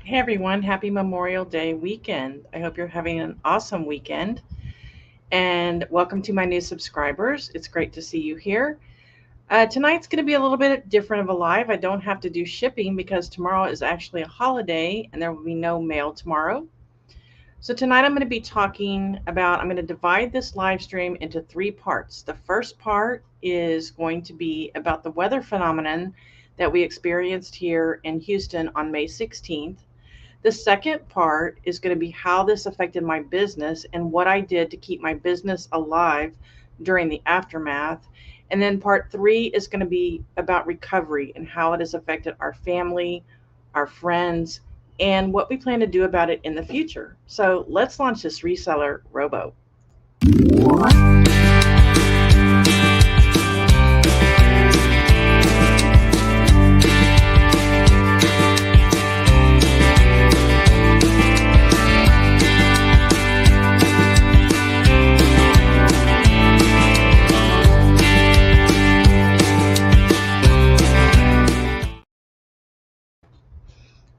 Hey everyone, happy Memorial Day weekend. I hope you're having an awesome weekend. And welcome to my new subscribers. It's great to see you here. Tonight's going to be a little bit different of a live. I don't have to do shipping because tomorrow is actually a holiday and there will be no mail tomorrow. So tonight I'm going to be I'm going to divide this live stream into three parts. The first part is going to be about the weather phenomenon that we experienced here in Houston on May 16th. The second part is going to be how this affected my business and what I did to keep my business alive during the aftermath. And then part three is going to be about recovery and how it has affected our family, our friends, and what we plan to do about it in the future. So let's launch this reseller Rowboat.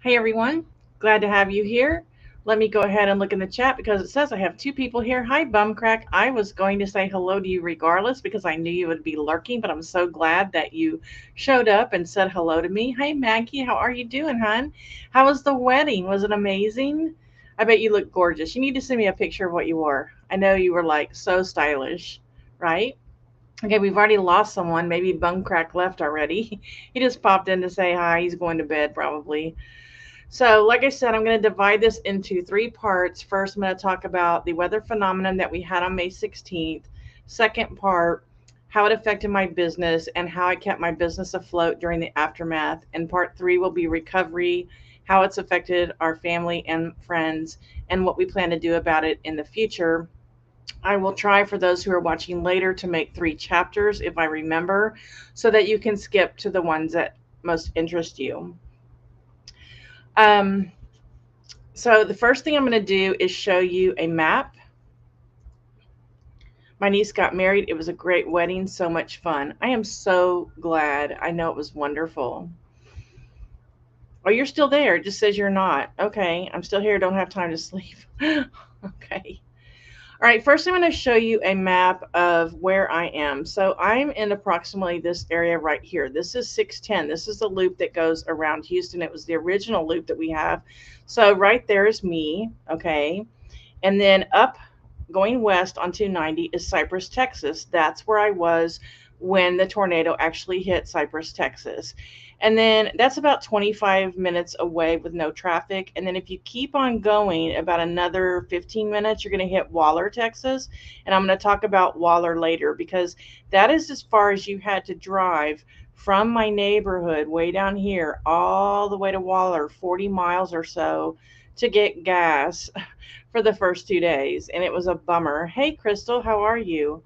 Hey everyone, glad to have you here. Let me go ahead and look in the chat because it says I have two people here. Hi, Bumcrack. I was going to say hello to you regardless because I knew you would be lurking, but I'm so glad that you showed up and said hello to me. Hey, Maggie, how are you doing, hon? How was the wedding? Was it amazing? I bet you look gorgeous. You need to send me a picture of what you wore. I know you were like so stylish, right? Okay, we've already lost someone. Maybe Bumcrack left already. He just popped in to say hi. He's going to bed probably. So, like I said, I'm going to divide this into three parts. First, I'm going to talk about the weather phenomenon that we had on May 16th. Second part, how it affected my business and how I kept my business afloat during the aftermath. And part three will be recovery, how it's affected our family and friends, and what we plan to do about it in the future. I will try for those who are watching later to make three chapters if I remember, so that you can skip to the ones that most interest you. Um, So the first thing I'm going to do is show you a map. My niece got married. It was a great wedding, so much fun. I am so glad. I know it was wonderful. Oh, you're still there. It just says you're not. Okay, I'm still here. Don't have time to sleep. Okay. All right, first I'm going to show you a map of where I am. So I'm in approximately this area right here. This is 610. This is the loop that goes around Houston. It was the original loop that we have. So right there is me, okay? And then up going west on 290 is Cypress, Texas. That's where I was when the tornado actually hit Cypress, Texas. And then that's about 25 minutes away with no traffic. And then if you keep on going about another 15 minutes, you're going to hit Waller, Texas. And I'm going to talk about Waller later because that is as far as you had to drive from my neighborhood way down here all the way to Waller, 40 miles or so to get gas for the first 2 days. And it was a bummer. Hey, Crystal, how are you?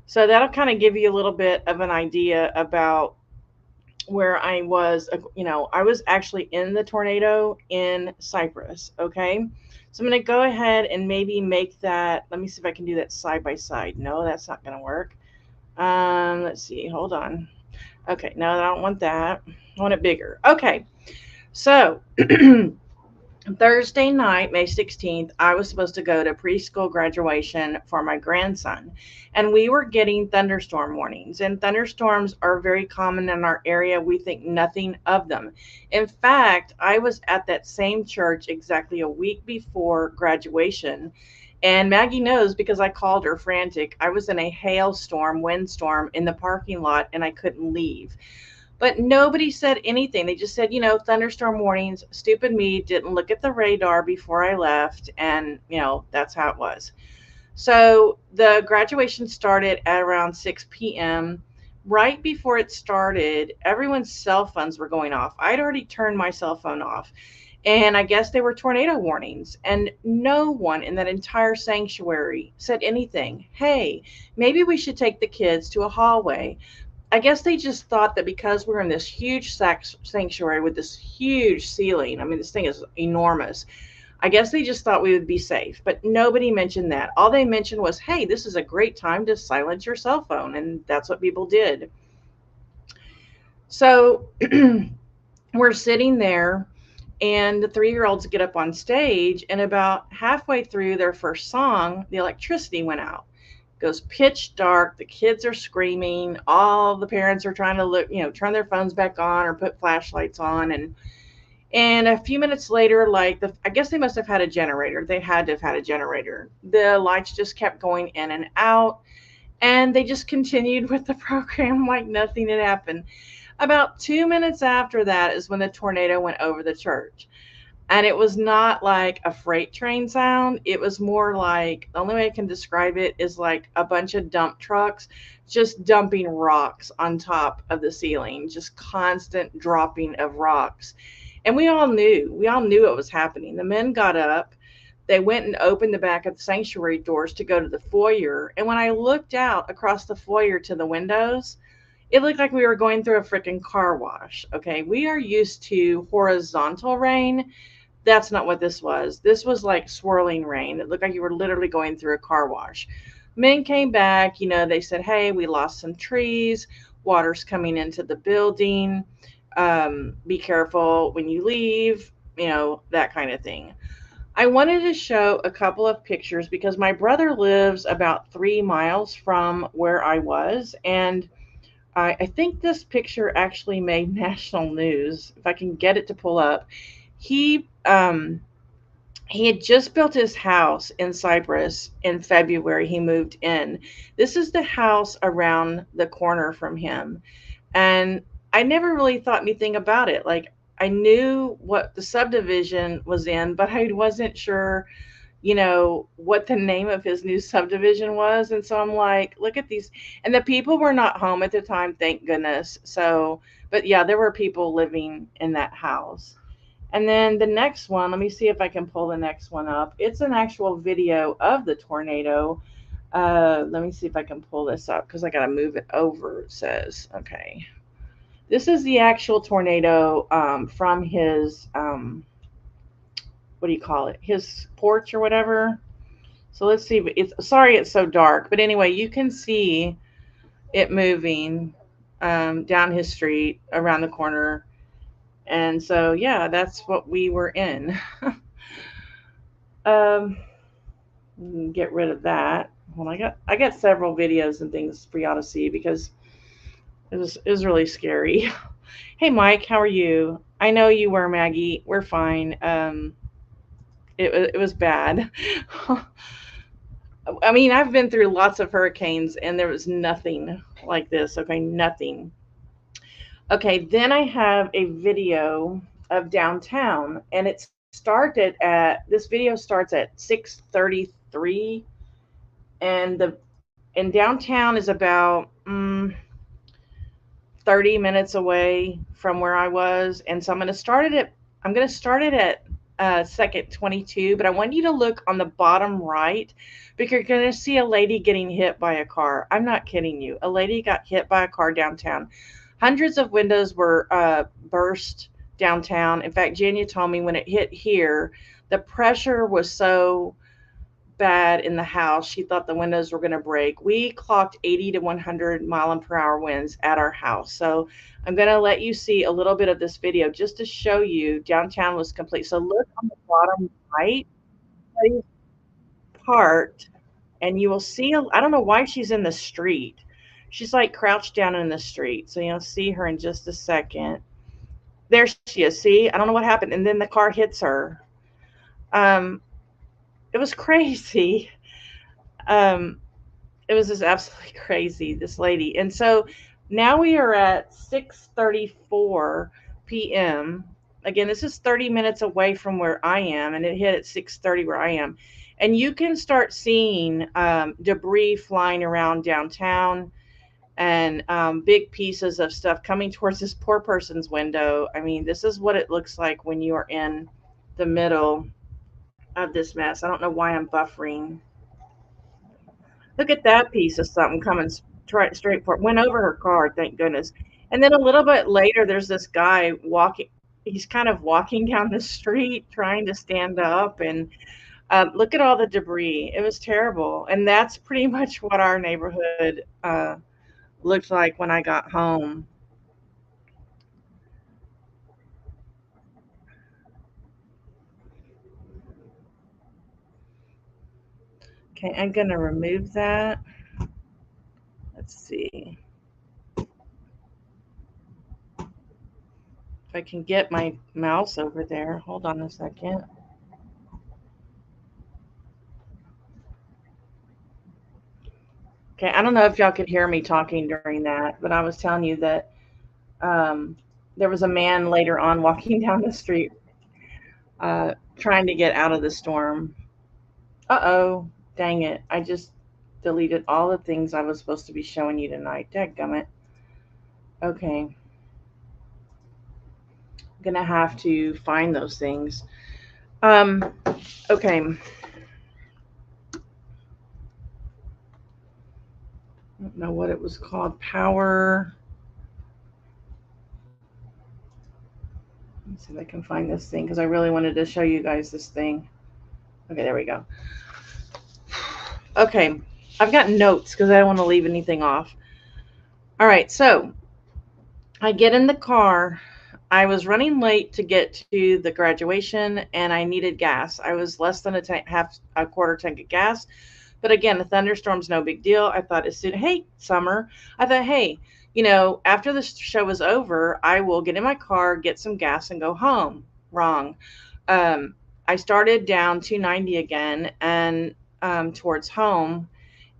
So that'll kind of give you a little bit of an idea about where I was. I was actually in the tornado in Cyprus. Okay. So I'm going to go ahead and maybe make that. Let me see if I can do that side by side. No, that's not going to work. Let's see. Hold on. Okay. No, I don't want that. I want it bigger. Okay. So Thursday night, May 16th, I was supposed to go to preschool graduation for my grandson. And we were getting thunderstorm warnings. And thunderstorms are very common in our area. We think nothing of them. In fact, I was at that same church exactly a week before graduation. And Maggie knows because I called her frantic. I was in a hailstorm, windstorm in the parking lot, and I couldn't leave. But nobody said anything. They just said, thunderstorm warnings. Stupid me didn't look at the radar before I left. And, that's how it was. So the graduation started at around 6 p.m. Right before it started, everyone's cell phones were going off. I'd already turned my cell phone off. And I guess they were tornado warnings. And no one in that entire sanctuary said anything. Hey, maybe we should take the kids to a hallway. I guess they just thought that because we're in this huge sanctuary with this huge ceiling, I mean, this thing is enormous. I guess they just thought we would be safe, but nobody mentioned that. All they mentioned was, hey, this is a great time to silence your cell phone. And that's what people did. So we're sitting there And the 3-year-olds get up on stage, and about halfway through their first song, the electricity went out. It goes pitch dark. The kids are screaming. All the parents are trying to look, turn their phones back on or put flashlights on. And a few minutes later, I guess they must have had a generator. They had to have had a generator. The lights just kept going in and out, and they just continued with the program like nothing had happened. About 2 minutes after that is when the tornado went over the church. And it was not like a freight train sound. It was more like, the only way I can describe it is like a bunch of dump trucks just dumping rocks on top of the ceiling, just constant dropping of rocks. And we all knew what was happening. The men got up, they went and opened the back of the sanctuary doors to go to the foyer. And when I looked out across the foyer to the windows, it looked like we were going through a freaking car wash. Okay. We are used to horizontal rain. That's not what this was. This was like swirling rain. It looked like you were literally going through a car wash. Men came back, they said, hey, we lost some trees. Water's coming into the building. Be careful when you leave, that kind of thing. I wanted to show a couple of pictures because my brother lives about 3 miles from where I was. And I think this picture actually made national news. If I can get it to pull up. He had just built his house in Cyprus in February. He moved in. This is the house around the corner from him. And I never really thought anything about it. Like, I knew what the subdivision was in, but I wasn't sure, what the name of his new subdivision was. And so I'm like, look at these. And the people were not home at the time, thank goodness. So, but yeah, there were people living in that house. And then the next one, let me see if I can pull the next one up. It's an actual video of the tornado. Let me see if I can pull this up because I got to move it over, it says. Okay. This is the actual tornado from his, what do you call it? His porch or whatever. So let's see. Sorry it's so dark. But anyway, you can see it moving down his street around the corner. And so, yeah, that's what we were in. Get rid of that. Well, I got several videos and things for y'all to see because it was really scary. Hey, Mike, how are you? I know you were, Maggie. We're fine. It was bad. I mean, I've been through lots of hurricanes, and there was nothing like this. Okay, nothing. Okay, then I have a video of downtown, and this video starts at 6:33, and downtown is about 30 minutes away from where I was. And so I'm going to start it at second 22, but I want you to look on the bottom right because you're going to see a lady getting hit by a car. I'm not kidding you. A lady got hit by a car downtown. Hundreds of windows were burst downtown. In fact, Jania told me when it hit here, the pressure was so bad in the house, she thought the windows were going to break. We clocked 80 to 100 mile-per-hour winds at our house. So I'm going to let you see a little bit of this video just to show you downtown was complete. So look on the bottom right, parked, and you will see, I don't know why she's in the street. She's like crouched down in the street. So you'll see her in just a second. There she is. See, I don't know what happened. And then the car hits her. It was crazy. It was just absolutely crazy, this lady. And so now we are at 6:34 p.m. Again, this is 30 minutes away from where I am, and it hit at 6:30 where I am. And you can start seeing debris flying around downtown and big pieces of stuff coming towards this poor person's window. I mean, this is what it looks like when you are in the middle of this mess. I don't know why I'm buffering. Look at that piece of something coming straight for it. Went over her car, thank goodness. And then a little bit later, there's this guy walking. He's kind of walking down the street trying to stand up. And look at all the debris. It was terrible. And that's pretty much what our neighborhood looked like when I got home. Okay, I'm going to remove that. Let's see if I can get my mouse over there. Hold on a second. Okay, I don't know if y'all could hear me talking during that, but I was telling you that um, there was a man later on walking down the street trying to get out of the storm. Uh-oh, dang it. I just deleted all the things I was supposed to be showing you tonight. Dadgummit. Okay, I'm gonna have to find those things. Um, okay. I don't know what it was called. Power. Let's see if I can find this thing because I really wanted to show you guys this thing. Okay, there we go. Okay, I've got notes because I don't want to leave anything off. All right, so I get in the car. I was running late to get to the graduation and I needed gas. I was less than half a quarter tank of gas. But again, a thunderstorm's no big deal. I thought as soon, hey, summer, I thought, hey, after the show is over, I will get in my car, get some gas, and go home. Wrong. I started down 290 again and towards home,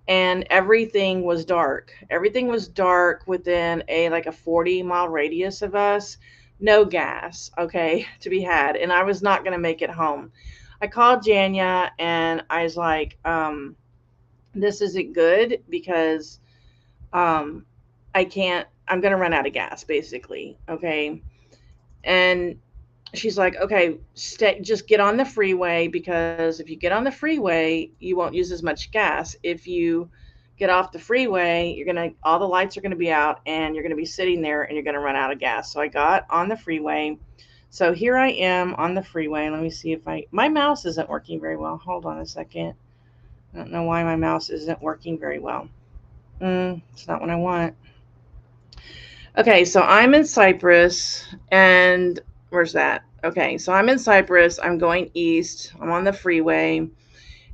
and everything was dark. Everything was dark within a 40-mile radius of us. No gas, okay, to be had, and I was not going to make it home. I called Janya and I was like, this isn't good because um, I can't, I'm going to run out of gas basically. Okay. And she's like, okay, just get on the freeway because if you get on the freeway, you won't use as much gas. If you get off the freeway, all the lights are going to be out and you're going to be sitting there and you're going to run out of gas. So I got on the freeway. So here I am on the freeway. Let me see if my mouse isn't working very well. Hold on a second. I don't know why my mouse isn't working very well. It's not what I want. Okay, so I'm in Cypress, and where's that? Okay, so I'm in Cypress. I'm going east. I'm on the freeway,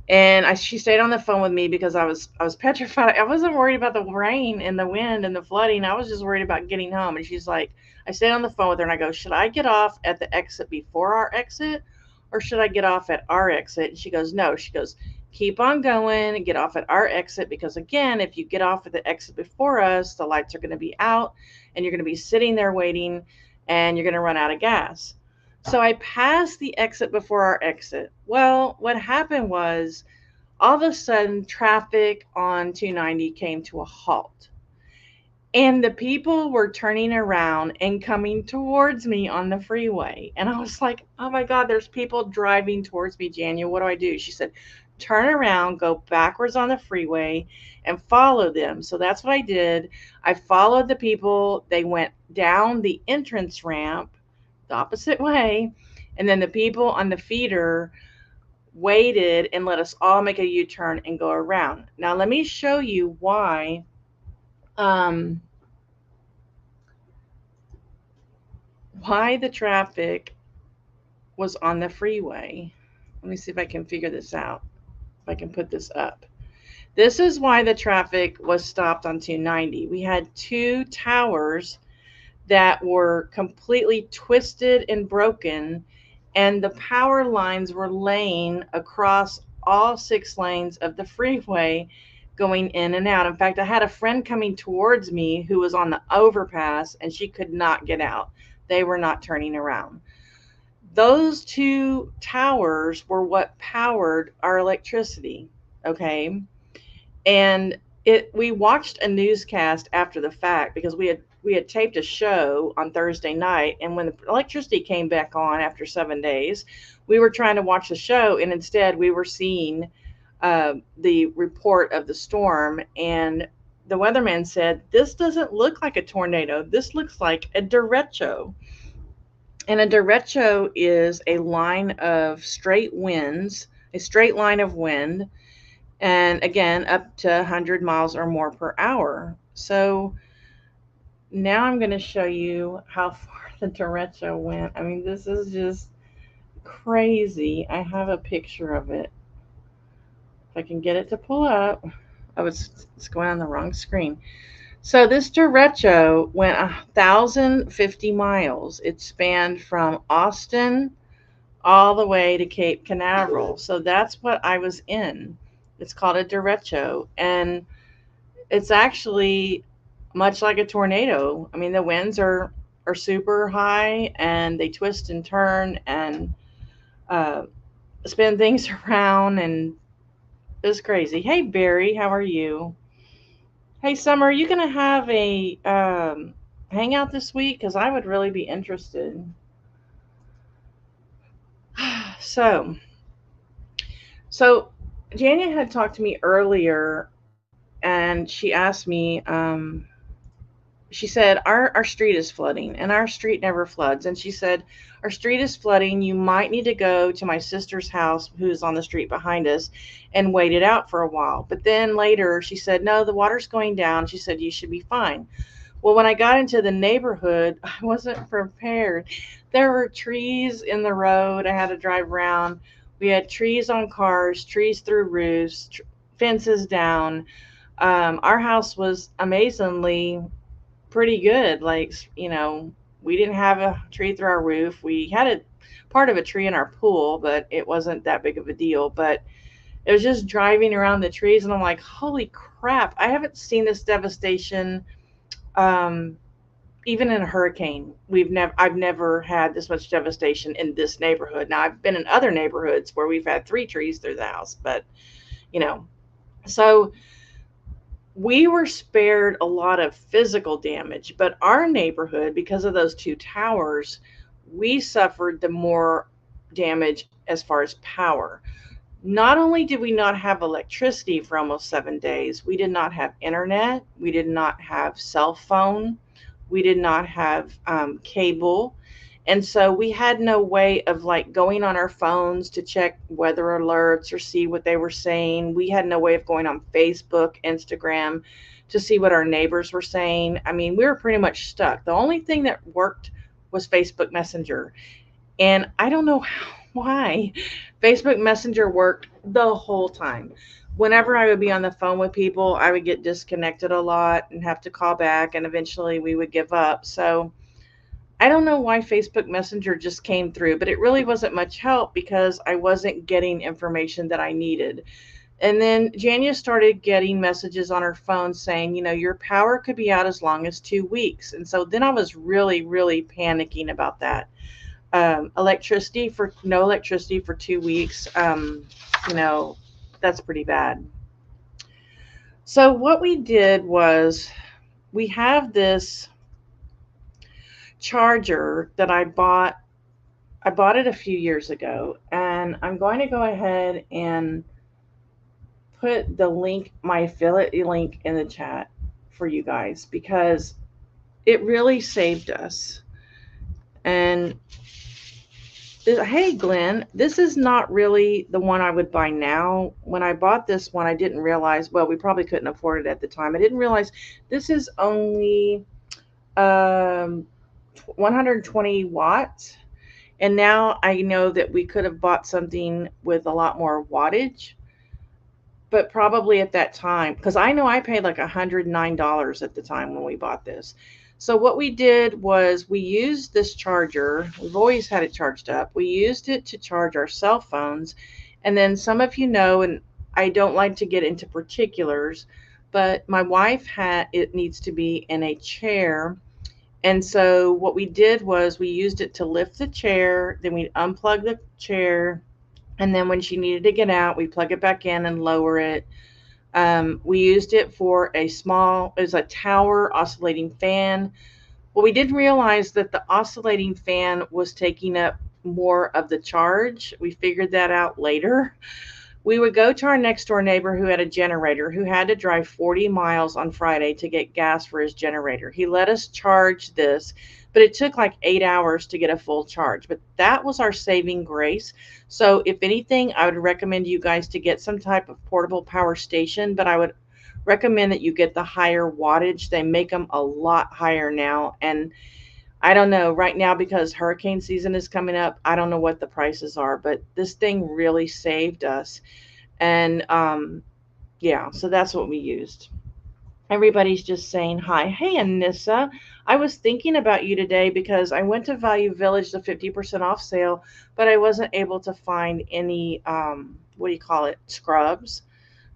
and she stayed on the phone with me because I was petrified. I wasn't worried about the rain and the wind and the flooding. I was just worried about getting home. And she's like, I stayed on the phone with her, and I go, should I get off at the exit before our exit, or should I get off at our exit? And she goes, no. She goes, keep on going and get off at our exit because again, if you get off at the exit before us, the lights are going to be out and you're going to be sitting there waiting and you're going to run out of gas. So I passed the exit before our exit. Well, what happened was all of a sudden traffic on 290 came to a halt. And the people were turning around and coming towards me on the freeway. And I was like, oh my God, there's people driving towards me, Janya. What do I do? She said, turn around, go backwards on the freeway, and follow them. So that's what I did. I followed the people. They went down the entrance ramp the opposite way. And then the people on the feeder waited and let us all make a U-turn and go around. Now, let me show you why. Why the traffic was on the freeway. Let me see if I can figure this out. If I can put this up. This is why the traffic was stopped on 290. We had two towers that were completely twisted and broken, and the power lines were laying across all 6 lanes of the freeway going in and out. In fact, I had a friend coming towards me who was on the overpass and she could not get out. They were not turning around. Those two towers were what powered our electricity, okay? And we watched a newscast after the fact because we had taped a show on Thursday night, and when the electricity came back on after 7 days, we were trying to watch the show, and instead we were seeing the report of the storm, and the weatherman said, this doesn't look like a tornado. This looks like a derecho. And a derecho is a line of straight winds, a straight line of wind, and again, up to 100 miles or more per hour. So now I'm going to show you how far the derecho went. I mean, this is just crazy. I have a picture of it. If I can get it to pull up. Oh, it's going on the wrong screen. So this derecho went 1,050 miles. It spanned from Austin all the way to Cape Canaveral. So that's what I was in. It's called a derecho, and it's actually much like a tornado. I mean, the winds are super high, and they twist and turn and uh, spin things around, and it's crazy. Hey Barry, how are you? Hey Summer, are you gonna have a hangout this week? Because I would really be interested. So, so Jania had talked to me earlier, and she asked me. She said our street is flooding, and our street never floods. And she said our street is flooding. You might need to go to my sister's house, who's on the street behind us, and wait it out for a while. But then later she said, no, the water's going down. She said you should be fine. Well, when I got into the neighborhood, I wasn't prepared. There were trees in the road. I had to drive around. We had trees on cars, trees through roofs, fences down. Our house was amazingly pretty good. Like, we didn't have a tree through our roof. We had a part of a tree in our pool, but it wasn't that big of a deal. But it was just driving around the trees, and I'm like, holy crap! I haven't seen this devastation. Um, Even in a hurricane, I've never had this much devastation in this neighborhood. Now I've been in other neighborhoods where we've had three trees through the house, but you know, so we were spared a lot of physical damage, but our neighborhood, because of those two towers, we suffered the more damage as far as power. Not only did we not have electricity for almost 7 days, we did not have internet, we did not have cell phone, we did not have cable. And so we had no way of like going on our phones to check weather alerts or see what they were saying. We had no way of going on Facebook, Instagram to see what our neighbors were saying. I mean, we were pretty much stuck. The only thing that worked was Facebook Messenger. And I don't know why. Facebook Messenger worked the whole time. Whenever I would be on the phone with people, I would get disconnected a lot and have to call back, and eventually we would give up. So I don't know why Facebook Messenger just came through, but it really wasn't much help because I wasn't getting information that I needed. And then Jania started getting messages on her phone saying, your power could be out as long as 2 weeks. And so then I was really, really panicking about that. No electricity for 2 weeks. That's pretty bad. So what we did was we have this charger that I bought it a few years ago, and I'm going to go ahead and put the link, my affiliate link, in the chat for you guys because it really saved us. And hey Glenn, this is not really the one I would buy now. When I bought this one, I didn't realize, well, we probably couldn't afford it at the time. I didn't realize this is only 120 watts. And now I know that we could have bought something with a lot more wattage, but probably at that time, because I know I paid like $109 at the time when we bought this. So what we did was we used this charger. We've always had it charged up. We used it to charge our cell phones. And then some of you know, and I don't like to get into particulars, but my wife it needs to be in a chair. And so what we did was we used it to lift the chair, then we'd unplug the chair, and then when she needed to get out, we plug it back in and lower it. We used it for it was a tower oscillating fan. Well, we didn't realize that the oscillating fan was taking up more of the charge. We figured that out later. We would go to our next door neighbor who had a generator, who had to drive 40 miles on Friday to get gas for his generator. He let us charge this, but it took like 8 hours to get a full charge. But that was our saving grace. So if anything, I would recommend you guys to get some type of portable power station, but I would recommend that you get the higher wattage. They make them a lot higher now. And I don't know right now, because hurricane season is coming up, I don't know what the prices are, but this thing really saved us. And yeah, so that's what we used. Everybody's just saying hi. Hey, Anissa. I was thinking about you today because I went to Value Village, the 50% off sale, but I wasn't able to find any, what do you call it, scrubs.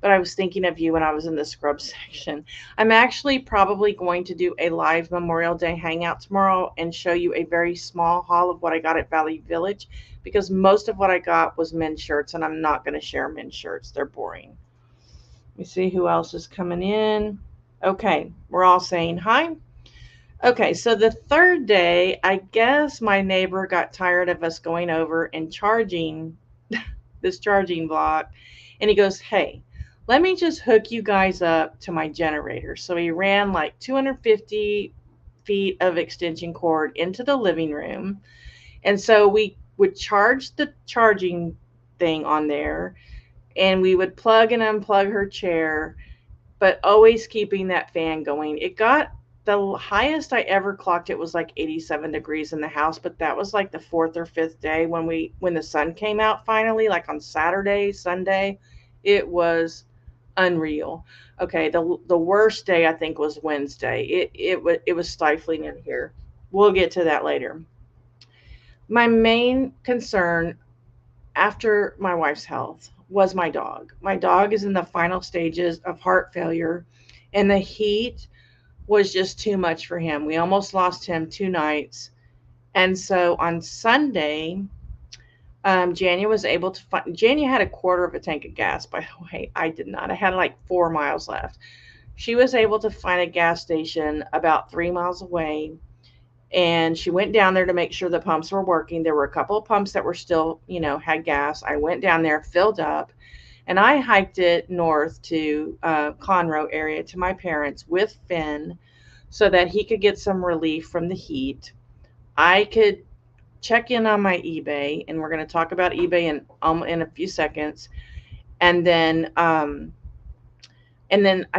But I was thinking of you when I was in the scrub section. I'm actually probably going to do a live Memorial Day hangout tomorrow and show you a very small haul of what I got at Value Village, because most of what I got was men's shirts, and I'm not going to share men's shirts. They're boring. Let me see who else is coming in. Okay, we're all saying hi. Okay, so the third day, I guess my neighbor got tired of us going over and charging this charging block, and he goes, hey, let me just hook you guys up to my generator. So he ran like 250 feet of extension cord into the living room, and so we would charge the charging thing on there, and we would plug and unplug her chair, but always keeping that fan going. It got the highest I ever clocked, it was like 87 degrees in the house, but that was like the fourth or fifth day when the sun came out finally, like on Saturday, Sunday. It was unreal. Okay, the worst day I think was Wednesday. It was stifling in here. We'll get to that later. My main concern after my wife's health was my dog. My dog is in the final stages of heart failure, and the heat was just too much for him. We almost lost him 2 nights. And so on Sunday, Jania was able to find, Jania had a quarter of a tank of gas, by the way. I did not. I had like 4 miles left. She was able to find a gas station about 3 miles away, and she went down there to make sure the pumps were working. There were a couple of pumps that were still, had gas. I went down there, filled up, and I hiked it north to Conroe area to my parents with Finn so that he could get some relief from the heat. I could check in on my eBay, and we're going to talk about eBay in a few seconds. And then I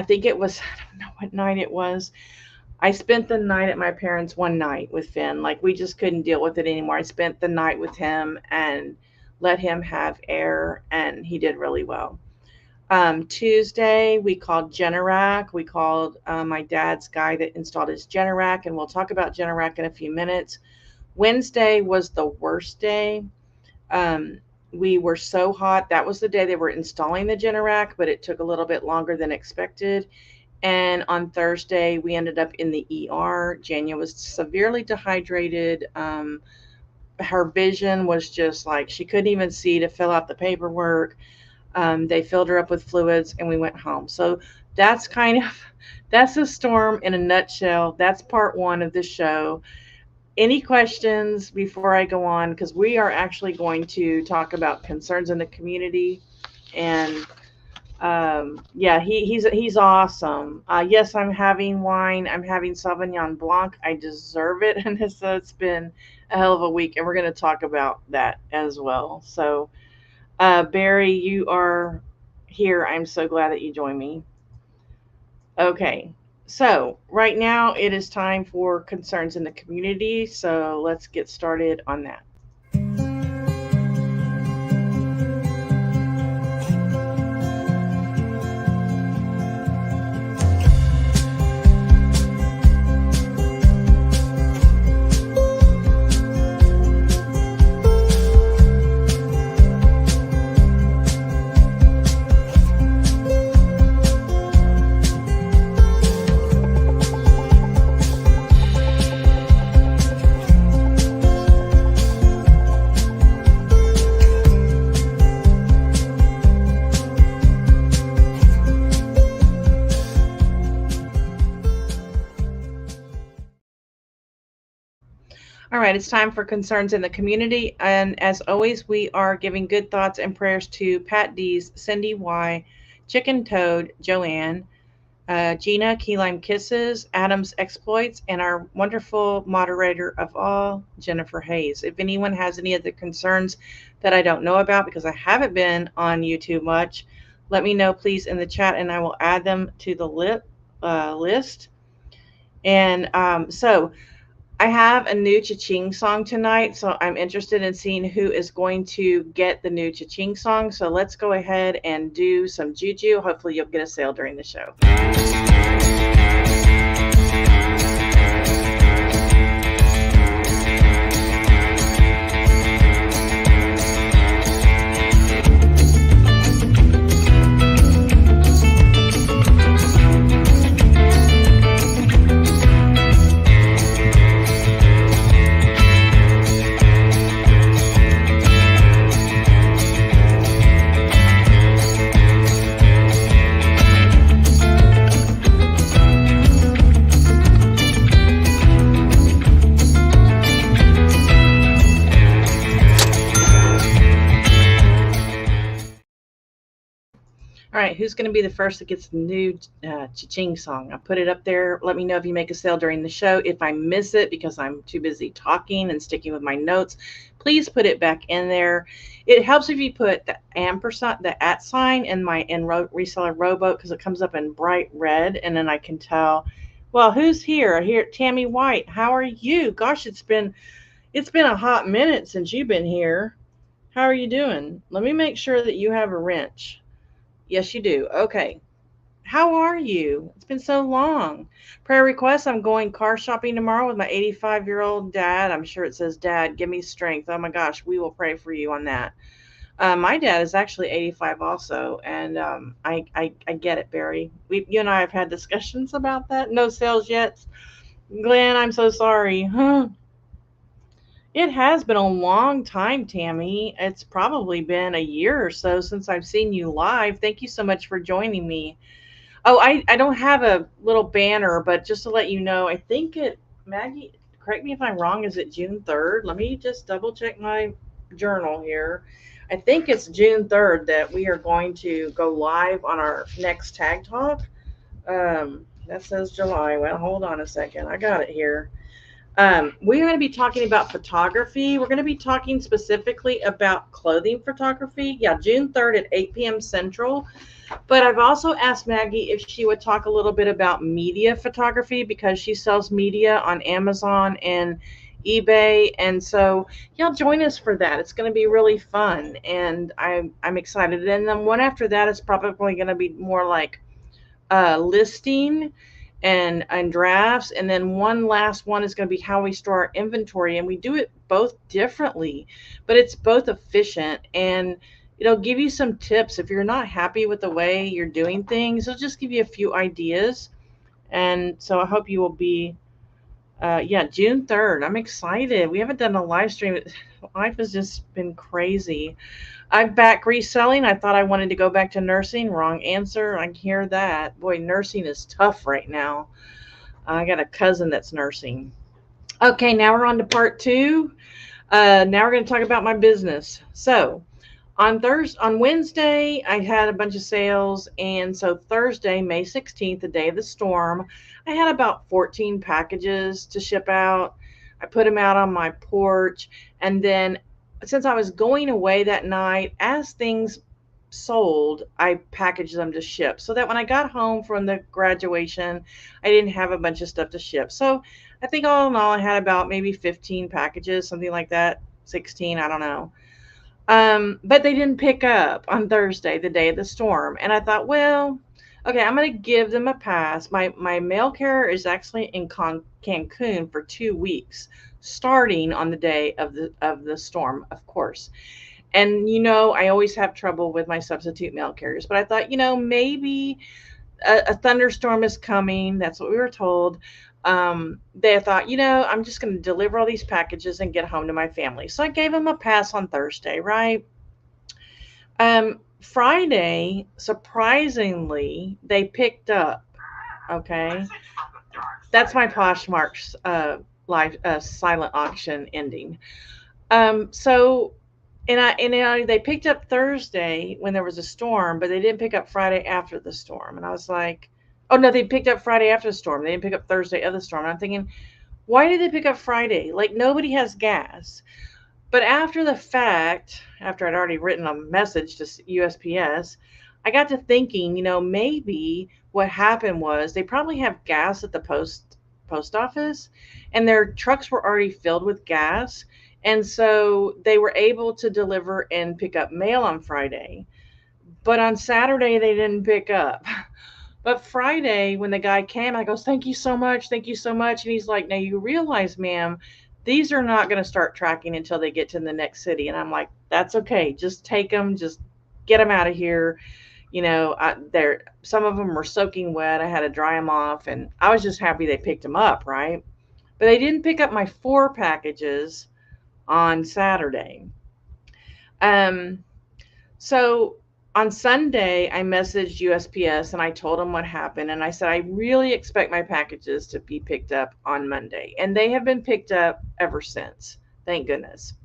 think it was, I don't know what night it was. I spent the night at my parents one night with Finn. Like, we just couldn't deal with it anymore. I spent the night with him and let him have air, and he did really well. Tuesday, we called Generac. We called my dad's guy that installed his Generac, and we'll talk about Generac in a few minutes. Wednesday was the worst day. We were so hot. That was the day they were installing the Generac, but it took a little bit longer than expected. And on Thursday, we ended up in the ER. Jania was severely dehydrated. Her vision was just like, she couldn't even see to fill out the paperwork. They filled her up with fluids, and we went home. So that's a storm in a nutshell. That's part one of the show. Any questions before I go on? Because we are actually going to talk about concerns in the community. And yeah, he's awesome. Yes, I'm having wine. I'm having Sauvignon Blanc. I deserve it. And so it's been a hell of a week, and we're going to talk about that as well. So, Barry, you are here. I'm so glad that you joined me. Okay, so right now it is time for concerns in the community. So let's get started on that. All right, it's time for concerns in the community. And as always, we are giving good thoughts and prayers to Pat D's, Cindy Y, Chicken Toad, Joanne, Gina, Key Lime Kisses, Adam's Exploits, and our wonderful moderator of all, Jennifer Hayes. If anyone has any other concerns that I don't know about, because I haven't been on YouTube much, let me know, please, in the chat, and I will add them to the list. And so I have a new cha-ching song tonight, so I'm interested in seeing who is going to get the new cha-ching song. So let's go ahead and do some juju. Hopefully you'll get a sale during the show. All right, who's going to be the first that gets the new cha-ching song? I'll put it up there. Let me know if you make a sale during the show. If I miss it because I'm too busy talking and sticking with my notes, please put it back in there. It helps if you put the ampersand, the @ sign in Reseller Rowboat, because it comes up in bright red, and then I can tell, well, who's here? Here, Tammy White. How are you? Gosh, it's been a hot minute since you've been here. How are you doing? Let me make sure that you have a wrench. Yes, you do. Okay. How are you? It's been so long. Prayer request. I'm going car shopping tomorrow with my 85-year-old dad. I'm sure it says, Dad, give me strength. Oh my gosh, we will pray for you on that. My dad is actually 85 also, and I get it, Barry. You and I have had discussions about that. No sales yet. Glenn, I'm so sorry. It has been a long time, Tammy. It's probably been a year or so since I've seen you live. Thank you so much for joining me. Oh, I don't have a little banner, but just to let you know, I think Maggie, correct me if I'm wrong, is it June 3rd? Let me just double check my journal here. I think it's June 3rd that we are going to go live on our next Tag Talk. That says July. Well, hold on a second. I got it here. We're going to be talking about photography. We're going to be talking specifically about clothing photography. Yeah, June 3rd at 8 p.m. Central. But I've also asked Maggie if she would talk a little bit about media photography, because she sells media on Amazon and eBay. And so y'all join us for that. It's going to be really fun, and I'm excited. And then one after that is probably going to be more like listing and drafts, and then one last one is going to be how we store our inventory, and we do it both differently, but it's both efficient, and it'll give you some tips if you're not happy with the way you're doing things. It'll just give you a few ideas. And so I hope you will be June 3rd. I'm excited. We haven't done a live stream. Life has just been crazy. I'm back reselling. I thought I wanted to go back to nursing. Wrong answer. I hear that. Boy, nursing is tough right now. I got a cousin that's nursing. Okay, now we're on to part 2. Now we're going to talk about my business. So on Wednesday, I had a bunch of sales. And so Thursday, May 16th, the day of the storm, I had about 14 packages to ship out. I put them out on my porch. And then since I was going away that night, as things sold, I packaged them to ship, so that when I got home from the graduation, I didn't have a bunch of stuff to ship. So I think all in all, I had about maybe 15 packages, something like that, 16, I don't know. But they didn't pick up on Thursday, the day of the storm. And I thought, well, okay, I'm going to give them a pass. My mail carrier is actually in Cancun for 2 weeks, starting on the day of the storm, of course. And, I always have trouble with my substitute mail carriers. But I thought, maybe a thunderstorm is coming. That's what we were told. They thought, I'm just going to deliver all these packages and get home to my family. So I gave them a pass on Thursday, right? Friday, surprisingly, they picked up. Okay. That's my Poshmark's live silent auction ending. They picked up Thursday when there was a storm, but they didn't pick up Friday after the storm. And I was like, oh no, they picked up Friday after the storm. They didn't pick up Thursday of the storm. And I'm thinking, why did they pick up Friday? Like, nobody has gas. But after the fact, after I'd already written a message to USPS, I got to thinking, maybe what happened was they probably have gas at the post post office, and their trucks were already filled with gas. And so they were able to deliver and pick up mail on Friday. But on Saturday, they didn't pick up. But Friday, when the guy came, I goes, "Thank you so much. Thank you so much." And he's like, "Now you realize, ma'am, these are not going to start tracking until they get to the next city." And I'm like, "That's okay. Just take them. Just get them out of here." Some of them were soaking wet. I had to dry them off, and I was just happy they picked them up, right? But they didn't pick up my 4 packages on Saturday. So on Sunday, I messaged USPS and I told them what happened. And I said, I really expect my packages to be picked up on Monday. And they have been picked up ever since. Thank goodness.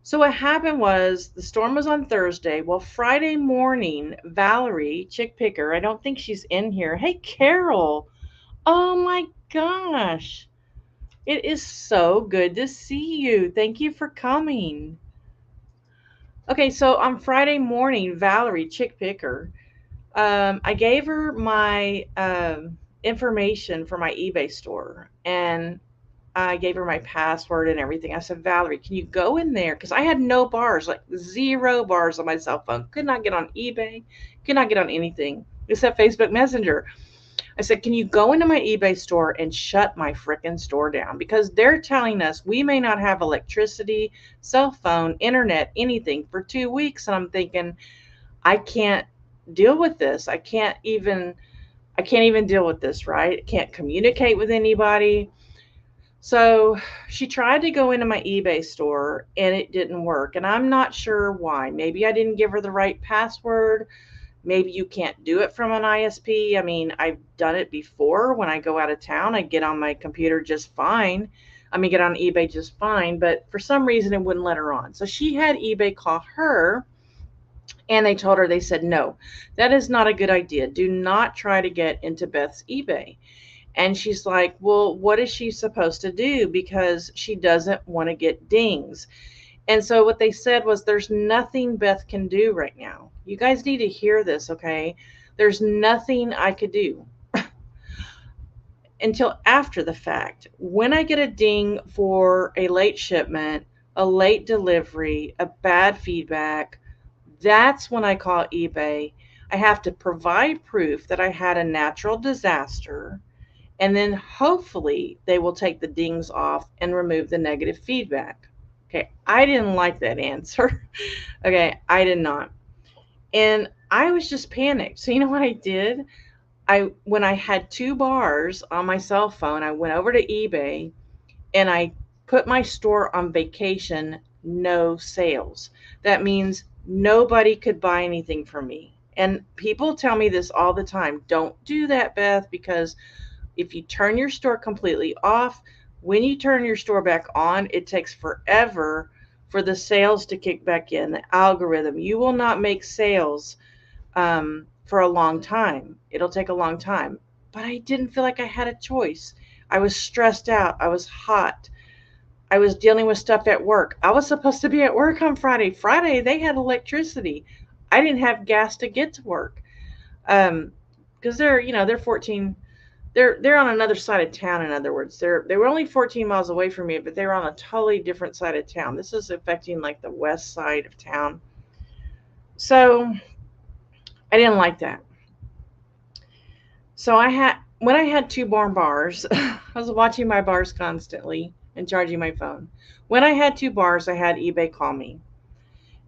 So what happened was the storm was on Thursday. Well, Friday morning, Valerie, chick picker, I don't think she's in here. Hey, Carol. Oh my gosh. It is so good to see you. Thank you for coming. Okay, so on Friday morning, Valerie, chick picker, I gave her my information for my eBay store, and I gave her my password and everything. I said, "Valerie, can you go in there?" Because I had no bars, like 0 bars on my cell phone. Could not get on eBay, could not get on anything except Facebook Messenger. I said, "Can you go into my eBay store and shut my frickin' store down? Because they're telling us we may not have electricity, cell phone, internet, anything for 2 weeks." And I'm thinking, I can't deal with this. I can't even deal with this, right? I can't communicate with anybody. So she tried to go into my eBay store and it didn't work. And I'm not sure why. Maybe I didn't give her the right password. Maybe you can't do it from an ISP. I mean, I've done it before. When I go out of town, I get on my computer just fine. Get on eBay just fine. But for some reason, it wouldn't let her on. So she had eBay call her, and they told her, they said, "No, that is not a good idea. Do not try to get into Beth's eBay." And she's like, "Well, what is she supposed to do? Because she doesn't want to get dings." And so what they said was, there's nothing Beth can do right now. You guys need to hear this, okay? There's nothing I could do until after the fact. When I get a ding for a late shipment, a late delivery, a bad feedback, that's when I call eBay. I have to provide proof that I had a natural disaster, and then hopefully they will take the dings off and remove the negative feedback. Okay, I didn't like that answer. Okay, I did not. And I was just panicked. So you know what I did? When I had 2 bars on my cell phone, I went over to eBay and I put my store on vacation, no sales. That means nobody could buy anything from me. And people tell me this all the time. Don't do that, Beth, because if you turn your store completely off, when you turn your store back on, it takes forever for the sales to kick back in, the algorithm. You will not make sales for a long time. It'll take a long time. But I didn't feel like I had a choice. I was stressed out. I was hot. I was dealing with stuff at work. I was supposed to be at work on Friday. Friday, they had electricity. I didn't have gas to get to work. Because they're 14. They're on another side of town. In other words, they were only 14 miles away from me, but they were on a totally different side of town. This is affecting like the west side of town. So I didn't like that. So when I had 2 bars, I was watching my bars constantly and charging my phone. When I had 2 bars, I had eBay call me.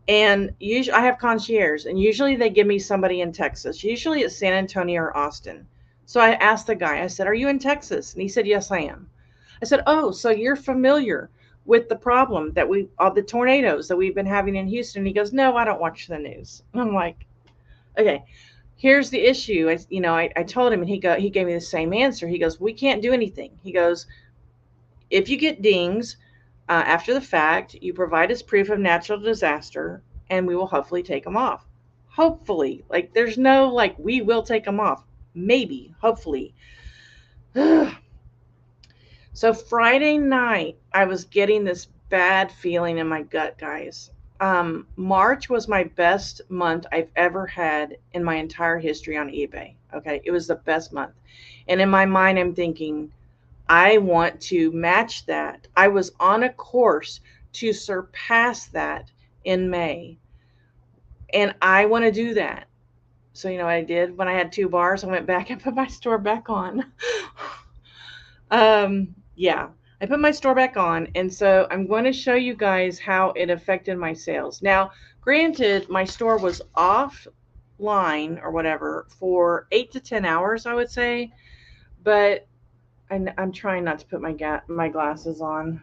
And usually I have concierge, and usually they give me somebody in Texas. Usually it's San Antonio or Austin. So I asked the guy, I said, "Are you in Texas?" And he said, "Yes, I am." I said, "Oh, so you're familiar with the problem that the tornadoes that we've been having in Houston?" And he goes, "No, I don't watch the news." And I'm like, okay, here's the issue. I told him, and he gave me the same answer. He goes, "We can't do anything." He goes, "If you get dings after the fact, you provide us proof of natural disaster, and we will hopefully take them off." Hopefully. Like, there's no, like, we will take them off. Maybe, hopefully. So Friday night, I was getting this bad feeling in my gut, guys. March was my best month I've ever had in my entire history on eBay. Okay, it was the best month. And in my mind, I'm thinking, I want to match that. I was on a course to surpass that in May, and I want to do that. So, you know what I did when I had 2 bars? I went back and put my store back on. Yeah, I put my store back on. And so I'm going to show you guys how it affected my sales. Now, granted, my store was offline or whatever for 8 to 10 hours, I would say. But I'm trying not to put my glasses on.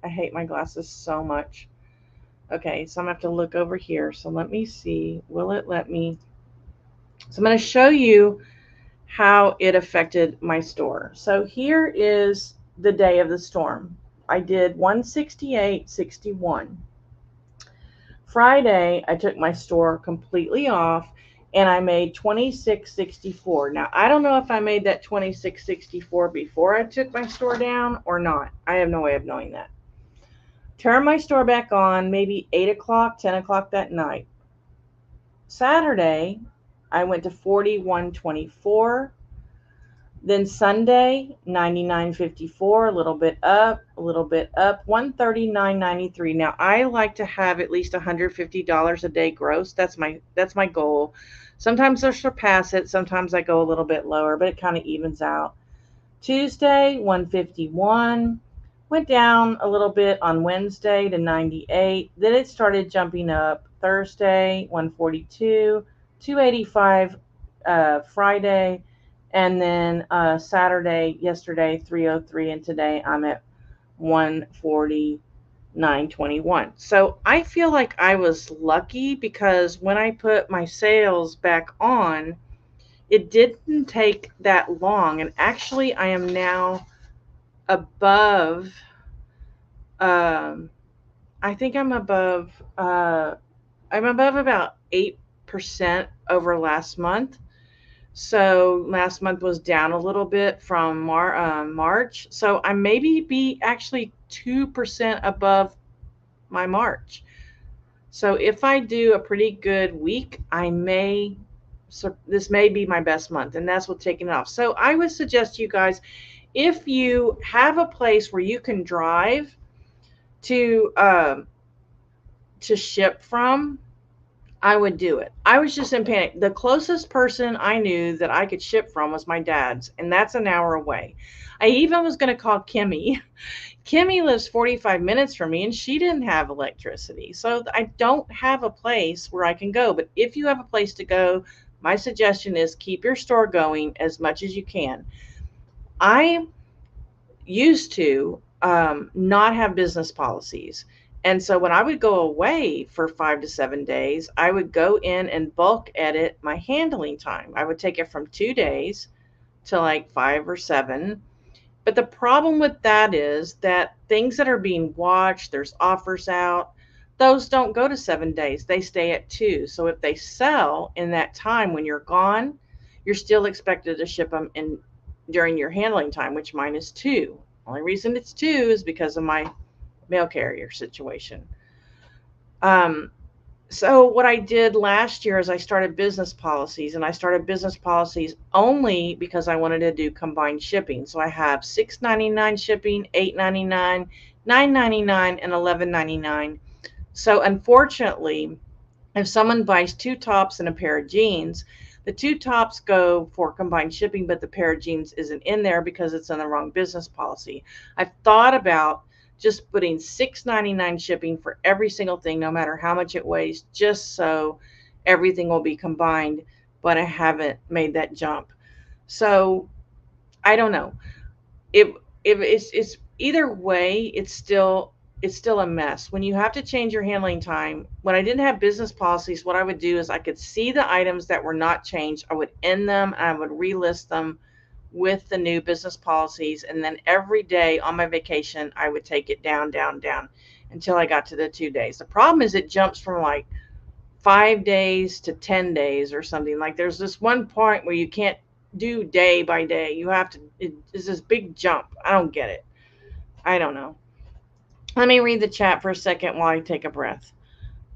I hate my glasses so much. Okay, so I'm going to have to look over here. So let me see. Will it let me? So I'm going to show you how it affected my store. So here is the day of the storm. I did 168.61. Friday, I took my store completely off and I made 26.64. Now, I don't know if I made that 26.64 before I took my store down or not. I have no way of knowing that. Turned my store back on maybe 8 o'clock, 10 o'clock that night. Saturday, I went to 41.24. Then Sunday, 99.54, a little bit up, 139.93. Now I like to have at least $150 a day gross. That's my goal. Sometimes I surpass it, sometimes I go a little bit lower, but it kind of evens out. Tuesday, 151. Went down a little bit on Wednesday to 98. Then it started jumping up. Thursday, 142, 285 Friday, and then Saturday, yesterday, 303, and today I'm at 149.21. So I feel like I was lucky because when I put my sales back on, it didn't take that long. And actually, I am now above, I think I'm above about 8% over last month. So last month was down a little bit from March. So I maybe be actually 2% above my March. So if I do a pretty good week, this may be my best month, and that's what's taking it off. So I would suggest to you guys, if you have a place where you can drive to ship from, I would do it. I was just in panic. The closest person I knew that I could ship from was my dad's, and that's an hour away. I even was going to call Kimmy. Kimmy lives 45 minutes from me, and she didn't have electricity. So I don't have a place where I can go. But if you have a place to go, my suggestion is keep your store going as much as you can. I used to not have business policies. And so when I would go away for 5 to 7 days, I would go in and bulk edit my handling time. I would take it from 2 days to like 5 or 7. But the problem with that is that things that are being watched, there's offers out, those don't go to 7 days. They stay at 2. So if they sell in that time when you're gone, you're still expected to ship them in during your handling time, which mine is 2. Only reason it's 2 is because of my mail carrier situation. So what I did last year is I started business policies, and I started business policies only because I wanted to do combined shipping. So I have $6.99 shipping, $8.99, $9.99, and $11.99. So unfortunately, if someone buys 2 tops and a pair of jeans, the 2 tops go for combined shipping, but the pair of jeans isn't in there because it's in the wrong business policy. I've thought about just putting $6.99 shipping for every single thing, no matter how much it weighs, just so everything will be combined, but I haven't made that jump. So I don't know. If it's either way, it's still a mess. When you have to change your handling time, when I didn't have business policies, what I would do is I could see the items that were not changed. I would end them and I would relist them with the new business policies. And then every day on my vacation, I would take it down, down, down until I got to the 2 days. The problem is it jumps from like 5 days to 10 days or something. Like there's this one point where you can't do day by day. You have to, it's this big jump. I don't get it. I don't know. Let me read the chat for a second while I take a breath.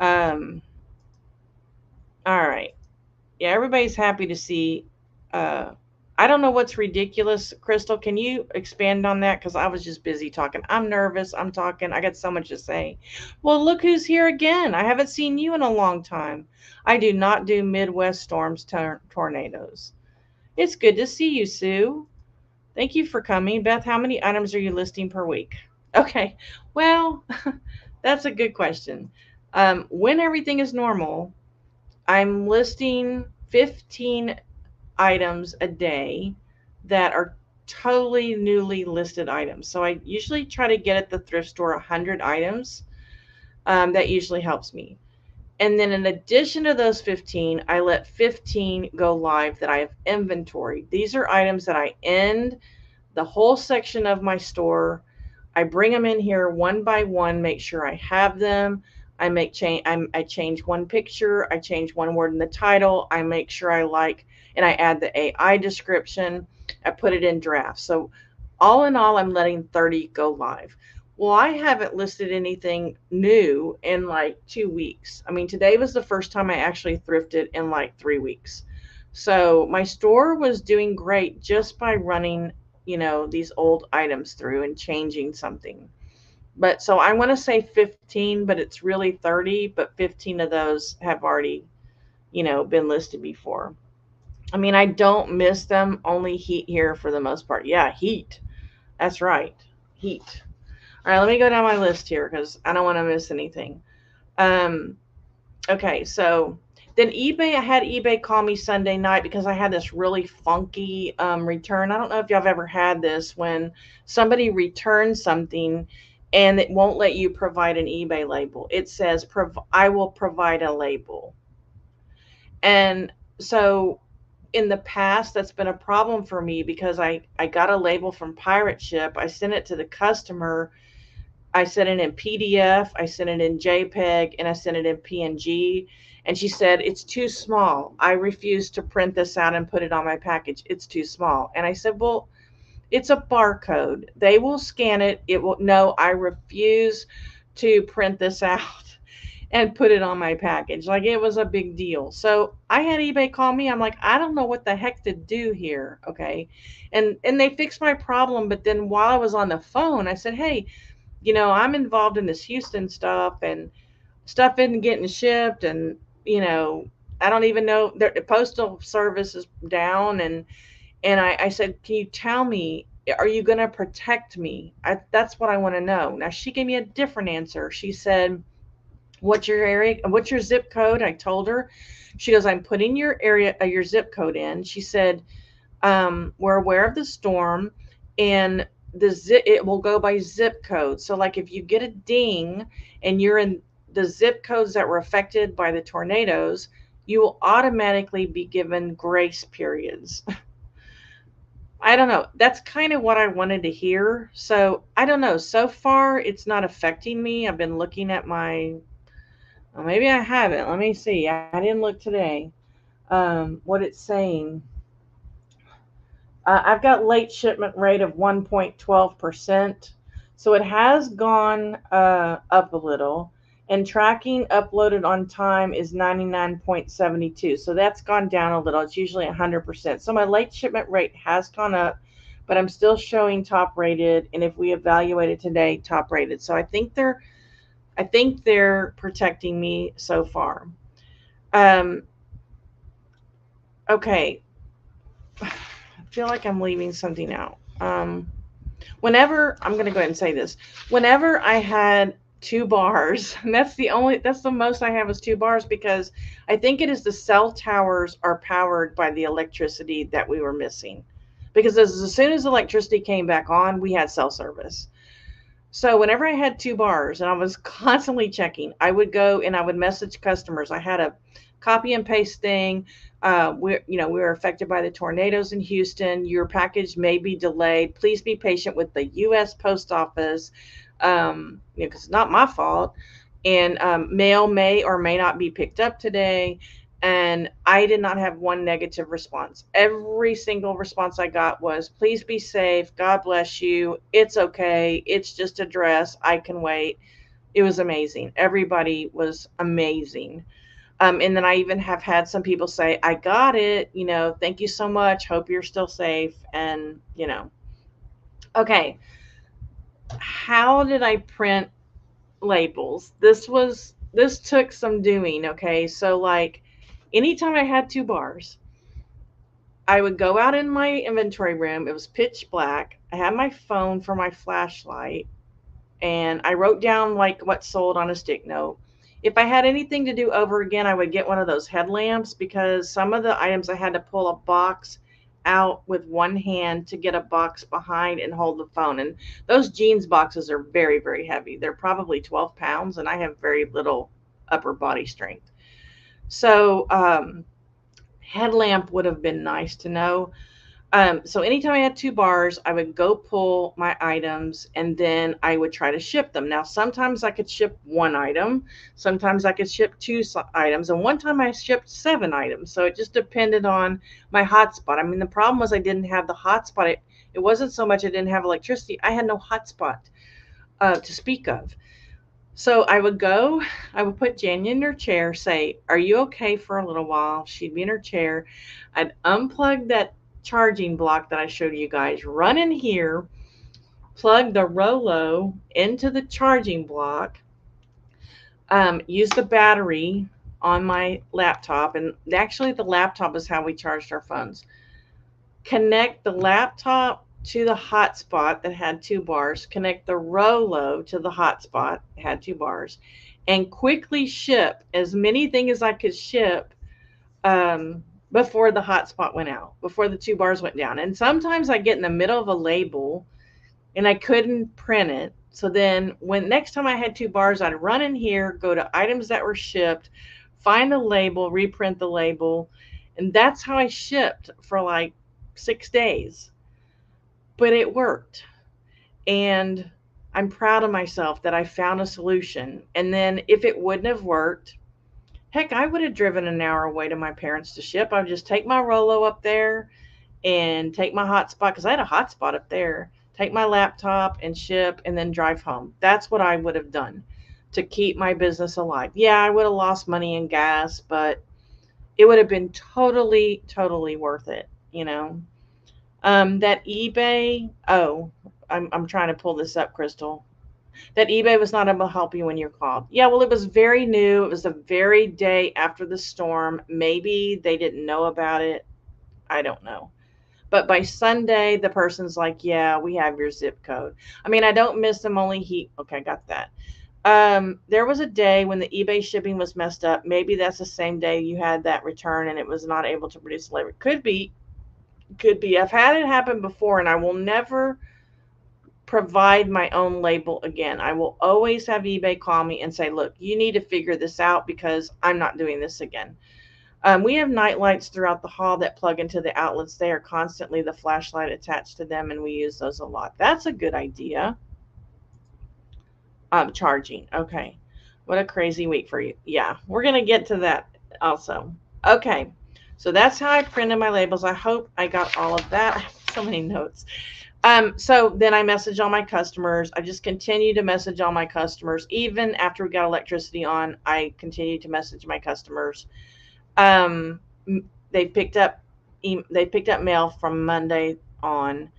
All right. Yeah, everybody's happy to see I don't know what's ridiculous. Crystal, can you expand on that? Because I was just busy talking. I'm nervous. I'm talking. I got so much to say. Well, look who's here again. I haven't seen you in a long time. I do not do Midwest storms, tornadoes. It's good to see you, Sue. Thank you for coming. Beth, how many items are you listing per week? Okay. Well, that's a good question. When everything is normal, I'm listing 15 items a day that are totally newly listed items. So I usually try to get at the thrift store 100 items. That usually helps me. And then in addition to those 15, I let 15 go live that I have inventory. These are items that I end the whole section of my store. I bring them in here one by one, make sure I have them. I change one picture, I change one word in the title, I make sure I like, and I add the AI description. I put it in draft. So all in all, I'm letting 30 go live. Well, I haven't listed anything new in like 2 weeks. I mean, today was the first time I actually thrifted in like 3 weeks. So my store was doing great just by running, these old items through and changing something. But so I want to say 15, but it's really 30, but 15 of those have already, been listed before. I mean, I don't miss them, only heat here for the most part. Yeah, heat. That's right. Heat. All right, let me go down my list here because I don't want to miss anything. Okay, so then eBay, I had eBay call me Sunday night because I had this really funky return. I don't know if y'all have ever had this when somebody returns something and it won't let you provide an eBay label. It says, I will provide a label. And so in the past, that's been a problem for me because I got a label from Pirate Ship. I sent it to the customer. I sent it in PDF, I sent it in JPEG, and I sent it in PNG. And she said, it's too small. I refuse to print this out and put it on my package. It's too small. And I said, well, it's a barcode. They will scan it. It will, no, I refuse to print this out and put it on my package. Like it was a big deal. So I had eBay call me. I'm like, I don't know what the heck to do here. Okay. And they fixed my problem. But then while I was on the phone, I said, hey, I'm involved in this Houston stuff and stuff isn't getting shipped. And, I don't even know, the postal service is down. And I said, can you tell me, are you going to protect me? That's what I want to know. Now, she gave me a different answer. She said, what's your area? What's your zip code? I told her. She goes, I'm putting your area, your zip code in. She said, we're aware of the storm and it will go by zip code. So like if you get a ding and you're in the zip codes that were affected by the tornadoes, you will automatically be given grace periods. I don't know. That's kind of what I wanted to hear. So I don't know. So far, it's not affecting me. I've been looking at well, maybe I haven't. Let me see. I didn't look today. What it's saying. I've got late shipment rate of 1.12%. So it has gone up a little. And tracking uploaded on time is 99.72. So that's gone down a little. It's usually 100%. So my late shipment rate has gone up, but I'm still showing top rated. And if we evaluate it today, top rated. So I think they're protecting me so far. Okay. I feel like I'm leaving something out. Whenever, I'm going to go ahead and say this. Whenever I had 2 bars, and that's the most I have is 2 bars because I think it is the cell towers are powered by the electricity that we were missing. Because as soon as electricity came back on, we had cell service. So whenever I had 2 bars and I was constantly checking, I would go and I would message customers. I had a copy and paste thing. We were affected by the tornadoes in Houston. Your package may be delayed. Please be patient with the U.S. Post Office, because it's not my fault. And mail may or may not be picked up today. And I did not have one negative response. Every single response I got was, please be safe. God bless you. It's okay. It's just a dress. I can wait. It was amazing. Everybody was amazing. And then I even have had some people say, I got it, thank you so much. Hope you're still safe. And, okay. How did I print labels? This took some doing. Okay. So like anytime I had 2 bars, I would go out in my inventory room. It was pitch black. I had my phone for my flashlight, and I wrote down like what sold on a stick note. If I had anything to do over again, I would get one of those headlamps, because some of the items I had to pull a box out with one hand to get a box behind and hold the phone. And those jeans boxes are very, very heavy. They're probably 12 pounds, and I have very little upper body strength. So, headlamp would have been nice to know. So anytime I had 2 bars, I would go pull my items, and then I would try to ship them. Now, sometimes I could ship 1 item, sometimes I could ship 2 items, and one time I shipped 7 items. So it just depended on my hotspot. I mean, the problem was I didn't have the hotspot. It wasn't so much I didn't have electricity. I had no hotspot to speak of. So I would put Janya in her chair, say, are you okay for a little while? She'd be in her chair. I'd unplug that charging block that I showed you guys, run in here, plug the Rolo into the charging block, use the battery on my laptop. And actually the laptop is how we charged our phones. Connect the laptop to the hotspot that had 2 bars, connect the Rolo to the hotspot that had 2 bars, and quickly ship as many things as I could ship before the hotspot went out, before the 2 bars went down. And sometimes I get in the middle of a label and I couldn't print it. So then when next time I had 2 bars, I'd run in here, go to items that were shipped, find the label, reprint the label. And that's how I shipped for like 6 days. But it worked. And I'm proud of myself that I found a solution. And then if it wouldn't have worked, heck, I would have driven an hour away to my parents to ship. I would just take my Rolo up there and take my hotspot, because I had a hotspot up there, take my laptop and ship, and then drive home. That's what I would have done to keep my business alive. Yeah, I would have lost money in gas, but it would have been totally, totally worth it, That eBay, I'm trying to pull this up, Crystal. That eBay was not able to help you when you're called. Yeah, well, it was very new. It was the very day after the storm. Maybe they didn't know about it. I don't know. But by Sunday, the person's like, yeah, we have your zip code. I mean, I don't miss them, only he. Okay, I got that. There was a day when the eBay shipping was messed up. Maybe that's the same day you had that return and it was not able to produce delivery. Could be. I've had it happen before, and I will never provide my own label again. I will always have eBay call me and say, look, you need to figure this out, because I'm not doing this again. We have night lights throughout the hall that plug into the outlets. They are constantly the flashlight attached to them, and we use those a lot. That's a good idea. Charging. Okay. What a crazy week for you. Yeah, we're going to get to that also. Okay. So that's how I printed my labels. I hope I got all of that. I have so many notes. So then I message all my customers. I just continue to message all my customers. Even after we got electricity on, I continue to message my customers. They picked up mail from Monday on.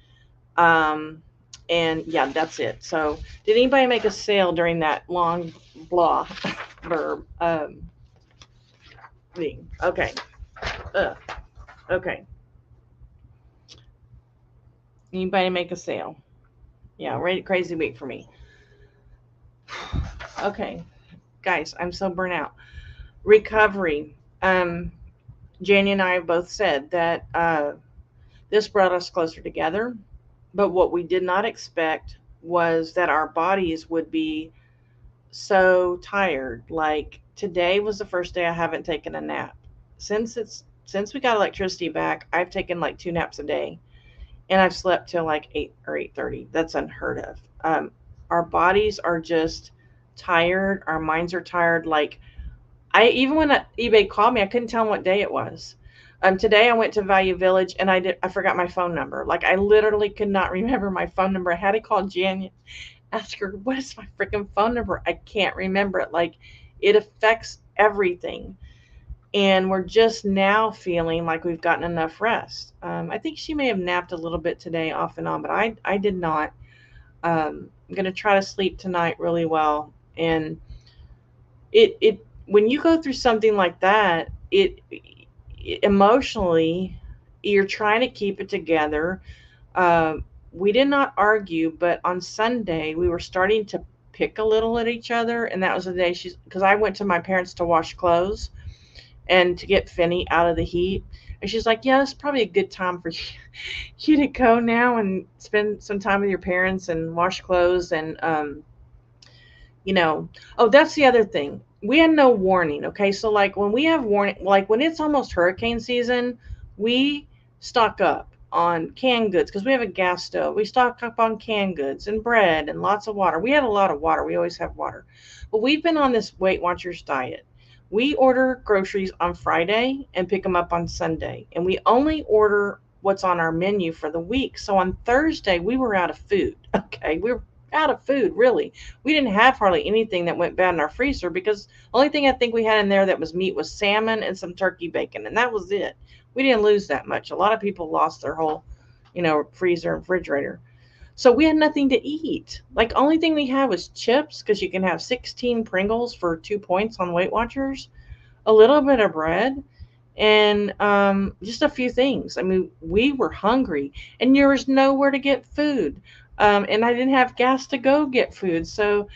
And yeah, that's it. So did anybody make a sale during that long blah verb thing? Okay. Okay. Anybody make a sale? Yeah, right. Crazy week for me. Okay, guys, I'm so burnt out. Recovery. Janie and I have both said that this brought us closer together, but what we did not expect was that our bodies would be so tired. Like today was the first day I haven't taken a nap. Since we got electricity back, I've taken like 2 naps a day, and I've slept till like 8 or 8:30. That's unheard of. Our bodies are just tired. Our minds are tired. Like even when eBay called me, I couldn't tell them what day it was. Today I went to Value Village and I forgot my phone number. Like I literally could not remember my phone number. I had to call Jan, ask her, what is my freaking phone number? I can't remember it. Like it affects everything. and we're just now feeling like we've gotten enough rest. I think she may have napped a little bit today off and on, but I did not. I'm going to try to sleep tonight really well. And it when you go through something like that, it emotionally, you're trying to keep it together. Um, we did not argue, but on Sunday we were starting to pick a little at each other, and that was the day because I went to my parents to wash clothes and to get Finney out of the heat. And she's like, "Yeah, it's probably a good time for you to go now and spend some time with your parents and wash clothes." And you know, oh, that's the other thing. We had no warning. Okay, so like when we have warning, like when it's almost hurricane season, we stock up on canned goods because we have a gas stove. We stock up on canned goods and bread and lots of water. We had a lot of water. We always have water. But we've been on this Weight Watchers diet. We order groceries on Friday and pick them up on Sunday. And we only order what's on our menu for the week. So on Thursday, we were out of food. Okay, we were out of food, really. We didn't have hardly anything that went bad in our freezer because the only thing I think we had in there that was meat was salmon and some turkey bacon, and that was it. We didn't lose that much. A lot of people lost their whole, freezer and refrigerator. So we had nothing to eat. Like, only thing we had was chips because you can have 16 Pringles for 2 points on Weight Watchers, a little bit of bread, and just a few things. I mean, we were hungry, and there was nowhere to get food. And I didn't have gas to go get food. So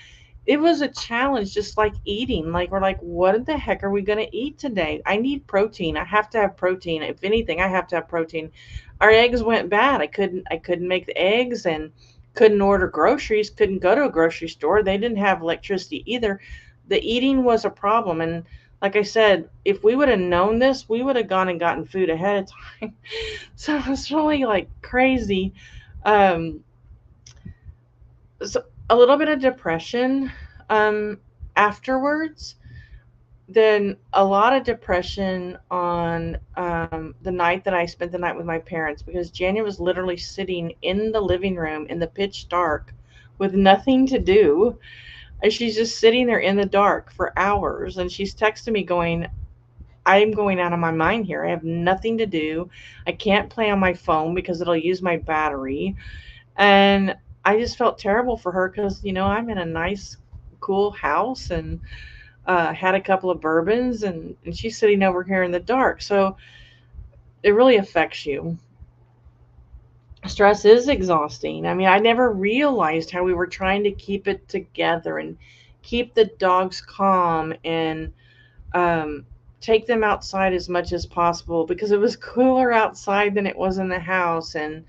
it was a challenge, just like eating. Like, we're like, what the heck are we going to eat today? I need protein. I have to have protein. If anything, I have to have protein. Our eggs went bad. I couldn't make the eggs and couldn't order groceries, couldn't go to a grocery store. They didn't have electricity either. The eating was a problem. And like I said, if we would have known this, we would have gone and gotten food ahead of time. So it's really like crazy. Um, so a little bit of depression afterwards, then a lot of depression on the night that I spent the night with my parents, because Jania was literally sitting in the living room in the pitch dark with nothing to do, and she's just sitting there in the dark for hours, and she's texting me going, I'm going out of my mind here. I have nothing to do. I can't play on my phone because it'll use my battery. And I just felt terrible for her because, I'm in a nice, cool house and had a couple of bourbons, and she's sitting over here in the dark. So it really affects you. Stress is exhausting. I mean, I never realized how we were trying to keep it together and keep the dogs calm and um, take them outside as much as possible because it was cooler outside than it was in the house. And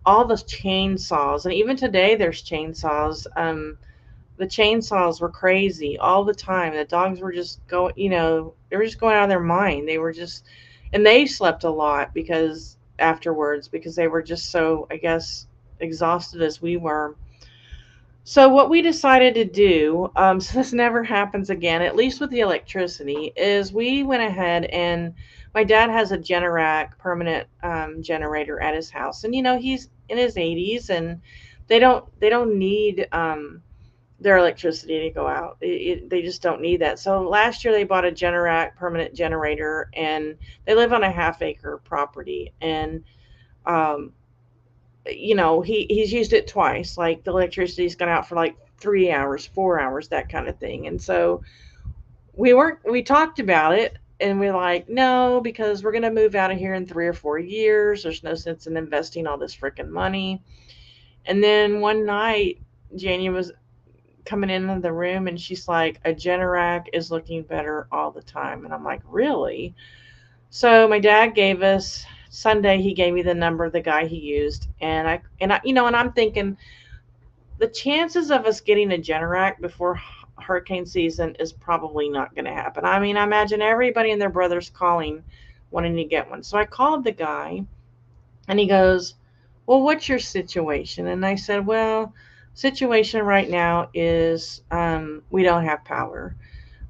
all the chainsaws, and even today there's chainsaws. The chainsaws were crazy all the time. The dogs were just going, they were just going out of their mind. They were just, and they slept a lot because afterwards, because they were just so, I guess, exhausted as we were. So what we decided to do, so this never happens again, at least with the electricity, is we went ahead and my dad has a Generac permanent generator at his house, and he's in his 80s, and they don't need their electricity to go out. They just don't need that. So last year they bought a Generac permanent generator, and they live on a half-acre property, and um, he's used it twice. Like, the electricity's gone out for like 3 hours, 4 hours, that kind of thing. And so we talked about it, and we're like, no, because we're going to move out of here in 3 or 4 years. There's no sense in investing all this freaking money. And then one night, Janie was coming into the room, and she's like, a Generac is looking better all the time. And I'm like, really? So my dad gave us Sunday, he gave me the number of the guy he used, and I'm thinking the chances of us getting a Generac before hurricane season is probably not going to happen. I mean, I imagine everybody and their brothers calling, wanting to get one. So I called the guy, and he goes, well, what's your situation? And I said, well, situation right now is we don't have power.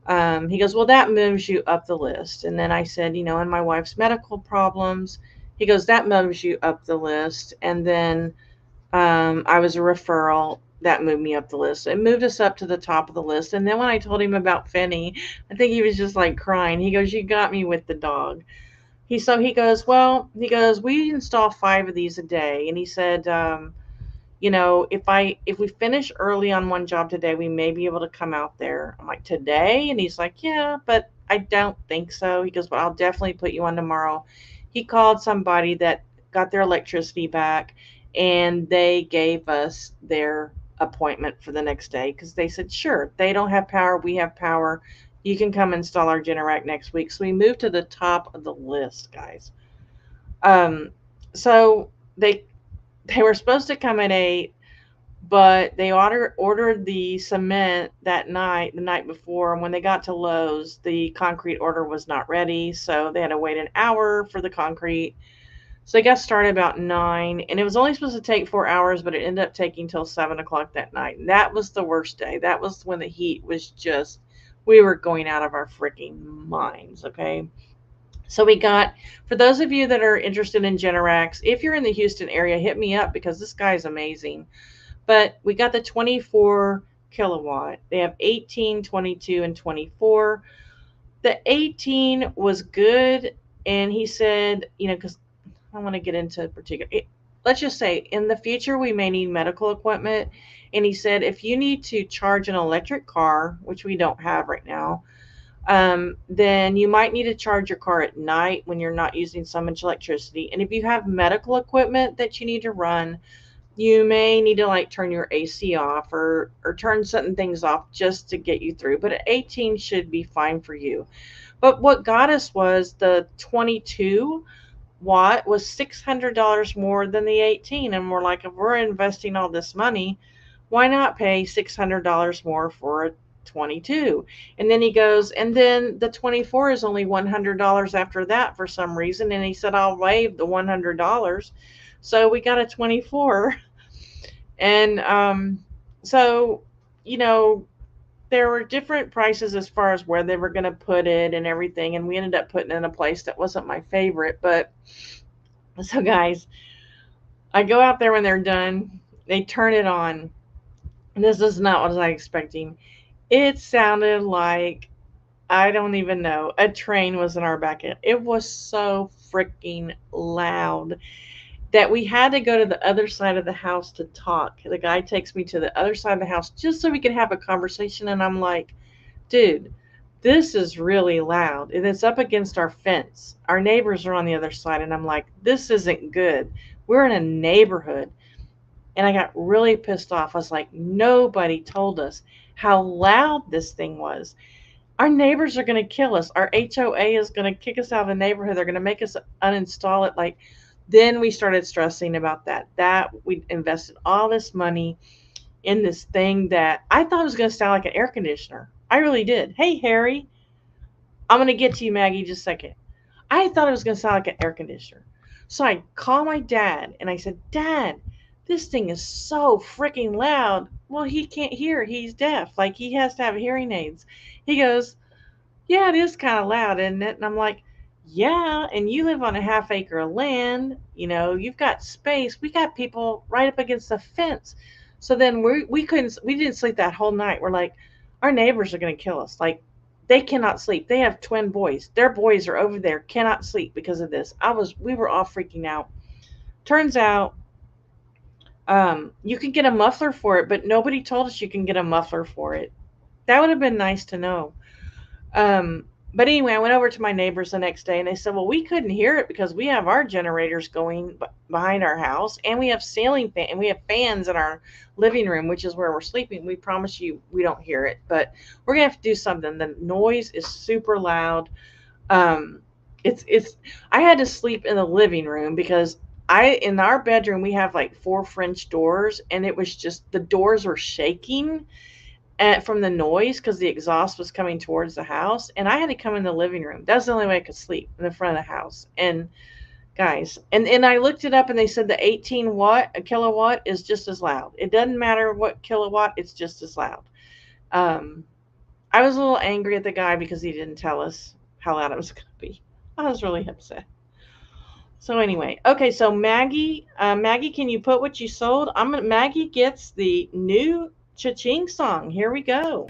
He goes, well, that moves you up the list. And then I said, and my wife's medical problems. He goes, that moves you up the list. And then I was a referral that moved me up the list. It moved us up to the top of the list. And then when I told him about Finney, I think he was just like crying. He goes, "You got me with the dog." He goes, "Well," he goes, "we install 5 of these a day." And he said, if we finish early on one job today, we may be able to come out there. I'm like, "Today?" And he's like, "Yeah, but I don't think so." He goes, "But I'll definitely put you on tomorrow." He called somebody that got their electricity back, and they gave us their appointment for the next day because they said, "Sure, they don't have power, we have power. You can come install our Generac next week." So we moved to the top of the list, guys. Um, so they were supposed to come at 8, but they ordered the cement that night, the night before. And when they got to Lowe's, the concrete order was not ready, so they had to wait an hour for the concrete. So they got started about 9, and it was only supposed to take 4 hours, but it ended up taking till 7 o'clock that night. And that was the worst day. That was when the heat was just, we were going out of our freaking minds. Okay. So we got, for those of you that are interested in Generacs, if you're in the Houston area, hit me up because this guy's amazing. But we got the 24 kilowatt. They have 18, 22, and 24. The 18 was good. And he said, because I want to get into particular, let's just say in the future, we may need medical equipment. And he said, if you need to charge an electric car, which we don't have right now, then you might need to charge your car at night when you're not using so much electricity. And if you have medical equipment that you need to run, you may need to like turn your AC off or turn certain things off just to get you through. But at 18 should be fine for you. But what got us was the 22 watt was $600 more than the 18. And we're like, if we're investing all this money, why not pay $600 more for a 22? And then he goes, and then the 24 is only $100 after that for some reason. And he said, I'll waive the $100. So we got a 24. And so, there were different prices as far as where they were going to put it and everything. And we ended up putting it in a place that wasn't my favorite. But so, guys, I go out there when they're done, they turn it on. And this is not what I was expecting. It sounded like, I don't even know, a train was in our back end. It was so freaking loud that we had to go to the other side of the house to talk. The guy takes me to the other side of the house just so we could have a conversation. And I'm like, dude, this is really loud. And it's up against our fence. Our neighbors are on the other side. And I'm like, this isn't good. We're in a neighborhood. And I got really pissed off. I was like, nobody told us how loud this thing was. Our neighbors are going to kill us. Our HOA is going to kick us out of the neighborhood. They're going to make us uninstall it. Like, then we started stressing about that we invested all this money in this thing that I thought was going to sound like an air conditioner. I really did. Hey, Harry, I'm going to get to you, Maggie, just a second. I thought it was going to sound like an air conditioner. So I called my dad and I said, Dad, this thing is so freaking loud. Well, he can't hear. He's deaf. Like, he has to have hearing aids. He goes, yeah, it is kind of loud, isn't it? And I'm like, yeah, and you live on a half-acre of land. You've got space. We got people right up against the fence. So then we didn't sleep that whole night. We're like, our neighbors are going to kill us. Like, they cannot sleep. They have twin boys. Their boys are over there, cannot sleep because of this. We were all freaking out. Turns out, you can get a muffler for it, but nobody told us you can get a muffler for it. That would have been nice to know. But anyway, I went over to my neighbors the next day and they said, well, we couldn't hear it because we have our generators going behind our house and we have ceiling fan and we have fans in our living room, which is where we're sleeping. We promise you we don't hear it, but we're going to have to do something. The noise is super loud. I had to sleep in the living room because in our bedroom, we have like 4 French doors and it was just, the doors were shaking from the noise because the exhaust was coming towards the house, and I had to come in the living room. That's the only way I could sleep, in the front of the house. And guys, and I looked it up and they said the 18 kilowatt is just as loud. It doesn't matter what kilowatt, it's just as loud. I was a little angry at the guy because he didn't tell us how loud it was going to be. I was really upset. So anyway, okay. So Maggie, Maggie, can you put what you sold? Maggie gets the new cha-ching song. Here we go.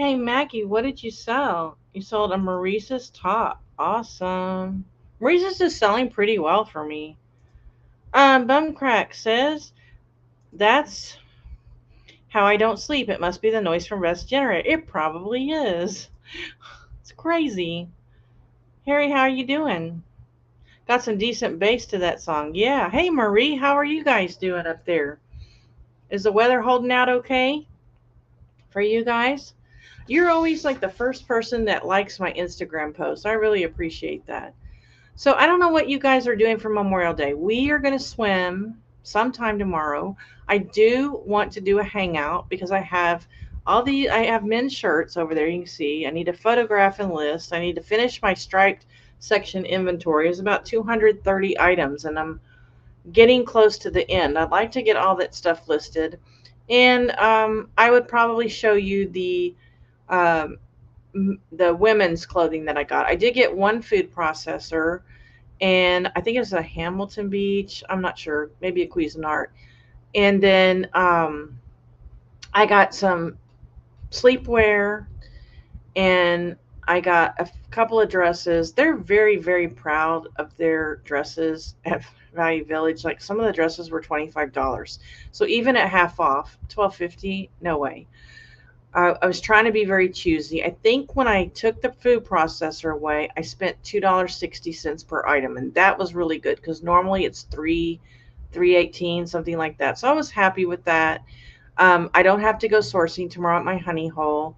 Hey Maggie, what did you sell? You sold a Maurice's top. Awesome. Maurice's is selling pretty well for me. Bumcrack says that's how I don't sleep. It must be the noise from Rest Generator. It probably is. It's crazy. Harry, how are you doing? Got some decent bass to that song. Yeah. Hey Marie, how are you guys doing up there? Is the weather holding out okay for you guys? You're always like the first person that likes my Instagram post. I really appreciate that. So I don't know what you guys are doing for Memorial Day. We are going to swim sometime tomorrow. I do want to do a hangout because I have men's shirts over there. You can see. I need a photograph and list. I need to finish my striped section inventory. It's about 230 items, and I'm getting close to the end. I'd like to get all that stuff listed, and I would probably show you um, the women's clothing that I got. I did get one food processor, and I think it was a Hamilton Beach. I'm not sure, maybe a Cuisinart. And then I got some sleepwear, and I got a couple of dresses. They're very, very proud of their dresses at Value Village. Like some of the dresses were $25. So even at half off, $12.50, no way. I was trying to be very choosy. I think when I took the food processor away, I spent $2.60 per item, and that was really good because normally it's 3.18, something like that. So I was happy with that. I don't have to go sourcing tomorrow at my honey hole.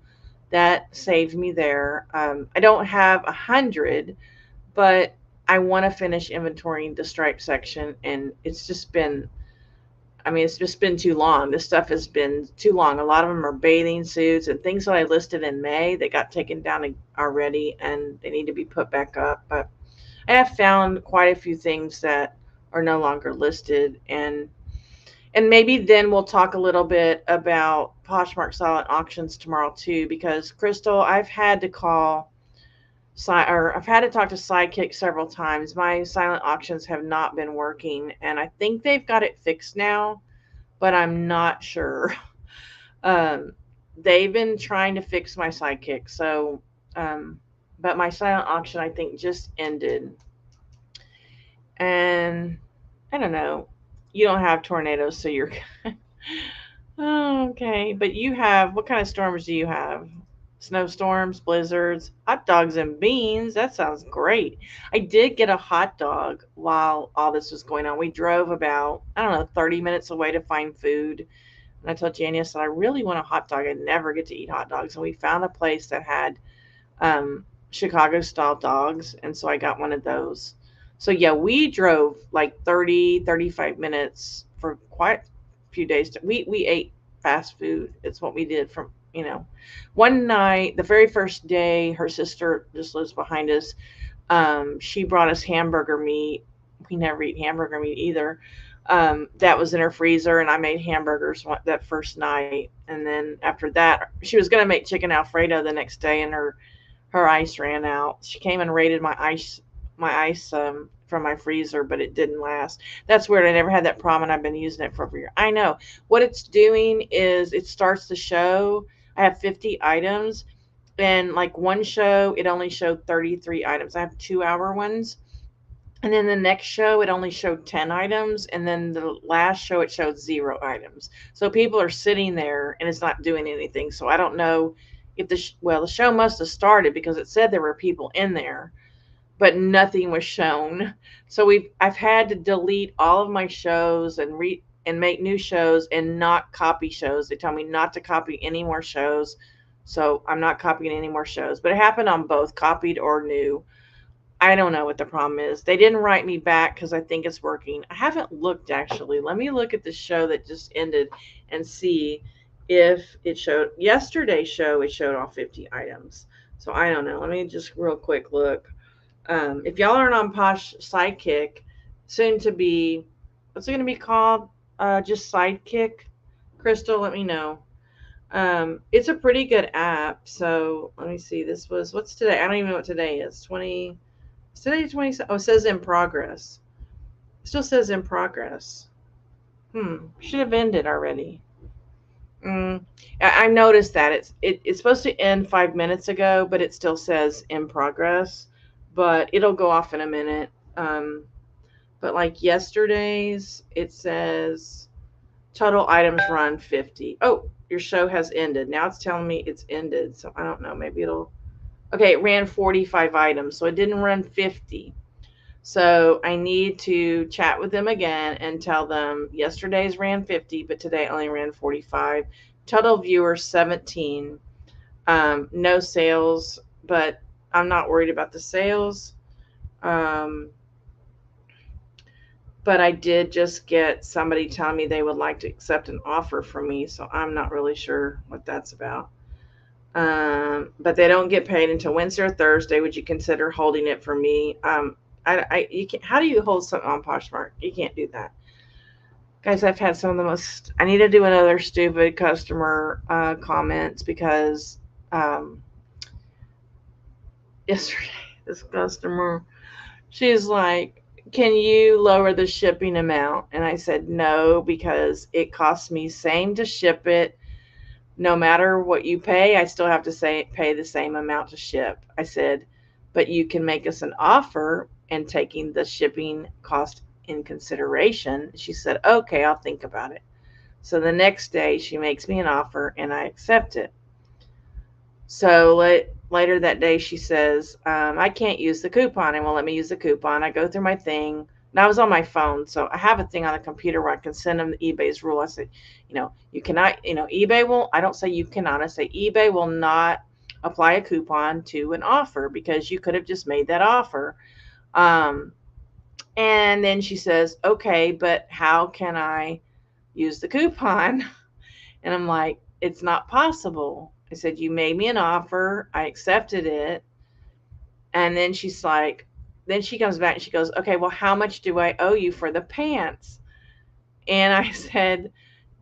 That saved me there. I don't have 100, but I want to finish inventorying the stripe section, and it's just been too long. This stuff has been too long. A lot of them are bathing suits and things that I listed in May that got taken down already, and they need to be put back up. But I have found quite a few things that are no longer listed, and maybe then we'll talk a little bit about Poshmark silent auctions tomorrow too, because Crystal, I've had to talk to Sidekick several times. My silent auctions have not been working, and I think they've got it fixed now, but I'm not sure. Um, they've been trying to fix my Sidekick, so but my silent auction I think just ended, and I don't know. You don't have tornadoes, so you're oh, okay. But you have, what kind of storms do you have? Snowstorms, blizzards, hot dogs and beans. That sounds great. I did get a hot dog while all this was going on. We drove about, I don't know, 30 minutes away to find food. And I told Jania, I said, I really want a hot dog. I never get to eat hot dogs. And we found a place that had Chicago style dogs. And so I got one of those. So yeah, we drove like 35 minutes for quite a few days. We ate fast food. It's what we did one night, the very first day. Her sister just lives behind us. She brought us hamburger meat. We never eat hamburger meat either. That was in her freezer, and I made hamburgers that first night. And then after that, she was going to make chicken Alfredo the next day, and her ice ran out. She came and raided my ice from my freezer, but it didn't last. That's weird. I never had that problem, and I've been using it for over a year. I know. What it's doing is it starts the show. I have 50 items, and like one show, it only showed 33 items. I have 2-hour ones. And then the next show, it only showed 10 items. And then the last show, it showed 0 items. So people are sitting there and it's not doing anything. So I don't know if the show must have started because it said there were people in there. but nothing was shown. So I've had to delete all of my shows and make new shows and not copy shows. They tell me not to copy any more shows. So I'm not copying any more shows. But it happened on both, copied or new. I don't know what the problem is. They didn't write me back because I think it's working. I haven't looked actually. Let me look at the show that just ended and see if it showed. Yesterday's show, it showed all 50 items. So I don't know. Let me just real quick look. If y'all aren't on Posh Sidekick, soon to be, what's it going to be called? Just Sidekick? Crystal, let me know. It's a pretty good app. So let me see. This was, what's today? I don't even know what today is. Is today 20? Oh, it says in progress. It still says in progress. Should have ended already. I noticed that it's supposed to end 5 minutes ago, but it still says in progress. But it'll go off in a minute. But like yesterday's, it says total items run 50. Oh, your show has ended. Now it's telling me it's ended. So I don't know. Maybe it'll. Okay, it ran 45 items, so it didn't run 50. So I need to chat with them again and tell them yesterday's ran 50, but today only ran 45. Total viewers 17. No sales, but I'm not worried about the sales. But I did just get somebody telling me they would like to accept an offer from me, so I'm not really sure what that's about. But they don't get paid until Wednesday or Thursday. Would you consider holding it for me? You can't. How do you hold something on Poshmark? You can't do that, guys. I've had some of the most. I need to do another stupid customer comments because yesterday this customer, she's like, can you lower the shipping amount? And I said no, because it costs me same to ship it. No matter what you pay, I still have to pay the same amount to ship. I said, but you can make us an offer and taking the shipping cost in consideration. She said, okay, I'll think about it. So the next day she makes me an offer and I accept it. So later that day she says, I can't use the coupon, and won't let me use the coupon. I go through my thing. Now I was on my phone, so I have a thing on the computer where I can send them the eBay's rule. I say, you cannot, eBay will, I don't say you cannot, I say eBay will not apply a coupon to an offer because you could have just made that offer. And then she says, okay, but how can I use the coupon? And I'm like, it's not possible. I said, you made me an offer. I accepted it. And then she's like, then she comes back and she goes, okay, well, how much do I owe you for the pants? And I said,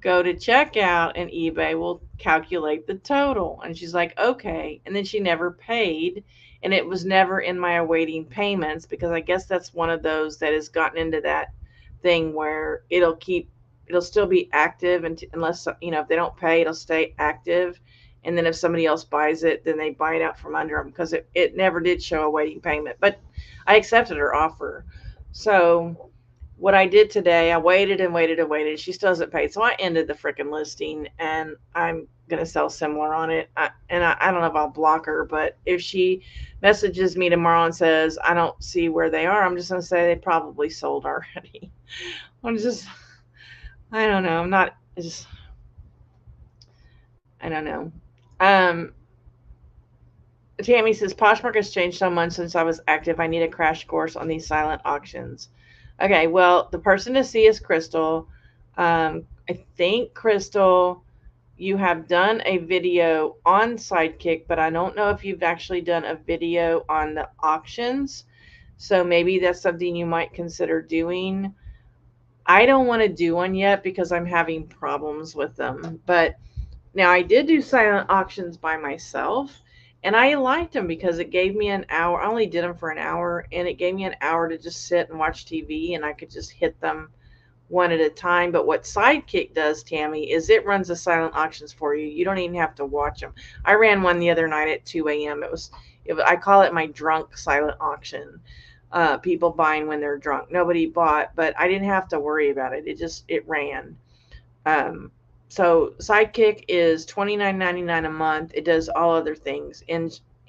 go to checkout and eBay will calculate the total. And she's like, okay. And then she never paid. And it was never in my awaiting payments because I guess that's one of those that has gotten into that thing where it'll still be active unless, if they don't pay, it'll stay active. And then if somebody else buys it, then they buy it out from under them because it never did show a waiting payment. But I accepted her offer. So what I did today, I waited and waited and waited. She still hasn't paid. So I ended the freaking listing and I'm going to sell similar on it. I don't know if I'll block her, but if she messages me tomorrow and says, I don't see where they are, I'm just going to say they probably sold already. I don't know. I don't know. Tammy says, Poshmark has changed so much since I was active. I need a crash course on these silent auctions. Okay, well, the person to see is Crystal. I think, Crystal, you have done a video on Sidekick, but I don't know if you've actually done a video on the auctions. So maybe that's something you might consider doing. I don't want to do one yet because I'm having problems with them. But now I did do silent auctions by myself. And I liked them because it gave me an hour. I only did them for an hour, and it gave me an hour to just sit and watch TV, and I could just hit them one at a time. But what Sidekick does, Tammy, is it runs the silent auctions for you. You don't even have to watch them. I ran one the other night at 2 a.m. I call it my drunk silent auction. People buying when they're drunk. Nobody bought, but I didn't have to worry about it. It ran. So Sidekick is $29.99 a month. It does all other things.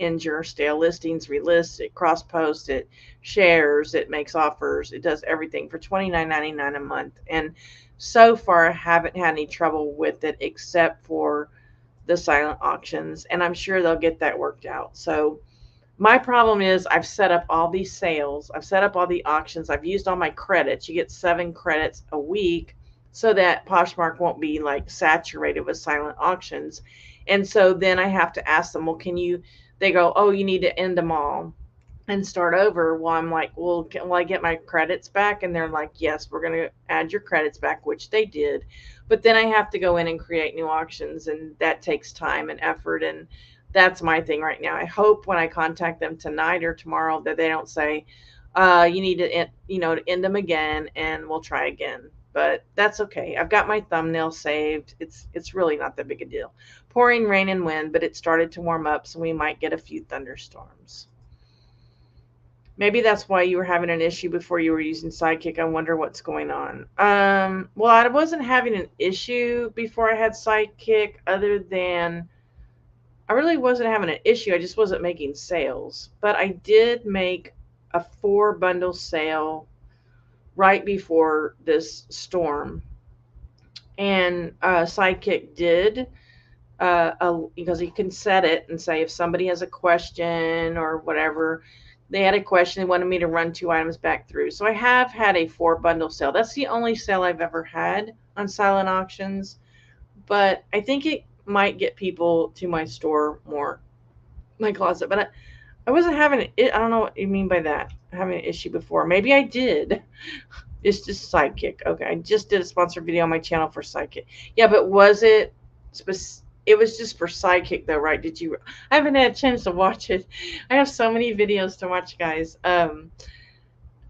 injure stale listings, relists it, cross posts it, shares, it makes offers, it does everything for $29.99 a month. And so far I haven't had any trouble with it except for the silent auctions, and I'm sure they'll get that worked out. So my problem is I've set up all these sales, I've set up all the auctions, I've used all my credits. You get 7 credits a week so that Poshmark won't be like saturated with silent auctions. And so then I have to ask them, well, can you, they go, oh, you need to end them all and start over. Well, I'm like, well, will I get my credits back? And they're like, yes, we're going to add your credits back, which they did. But then I have to go in and create new auctions, and that takes time and effort. And that's my thing right now. I hope when I contact them tonight or tomorrow that they don't say, you need to, to end them again, and we'll try again. But that's okay. I've got my thumbnail saved. It's really not that big a deal. Pouring rain and wind, but it started to warm up, so we might get a few thunderstorms. Maybe that's why you were having an issue before you were using Sidekick. I wonder what's going on. Well, I wasn't having an issue before I had Sidekick, other than I really wasn't having an issue. I just wasn't making sales. But I did make a 4-bundle sale right before this storm. And Sidekick did, because you can set it and say if somebody has a question or whatever, they had a question, they wanted me to run 2 items back through. So I have had a 4-bundle sale. That's the only sale I've ever had on silent auctions. But I think it might get people to my store more, my closet. But I wasn't having it. I don't know what you mean by that. Having an issue before. Maybe I did. It's just Sidekick. Okay, I just did a sponsored video on my channel for Sidekick. Yeah, but was it specific? It was just for Sidekick though, right? Did you? I haven't had a chance to watch it. I have so many videos to watch, guys.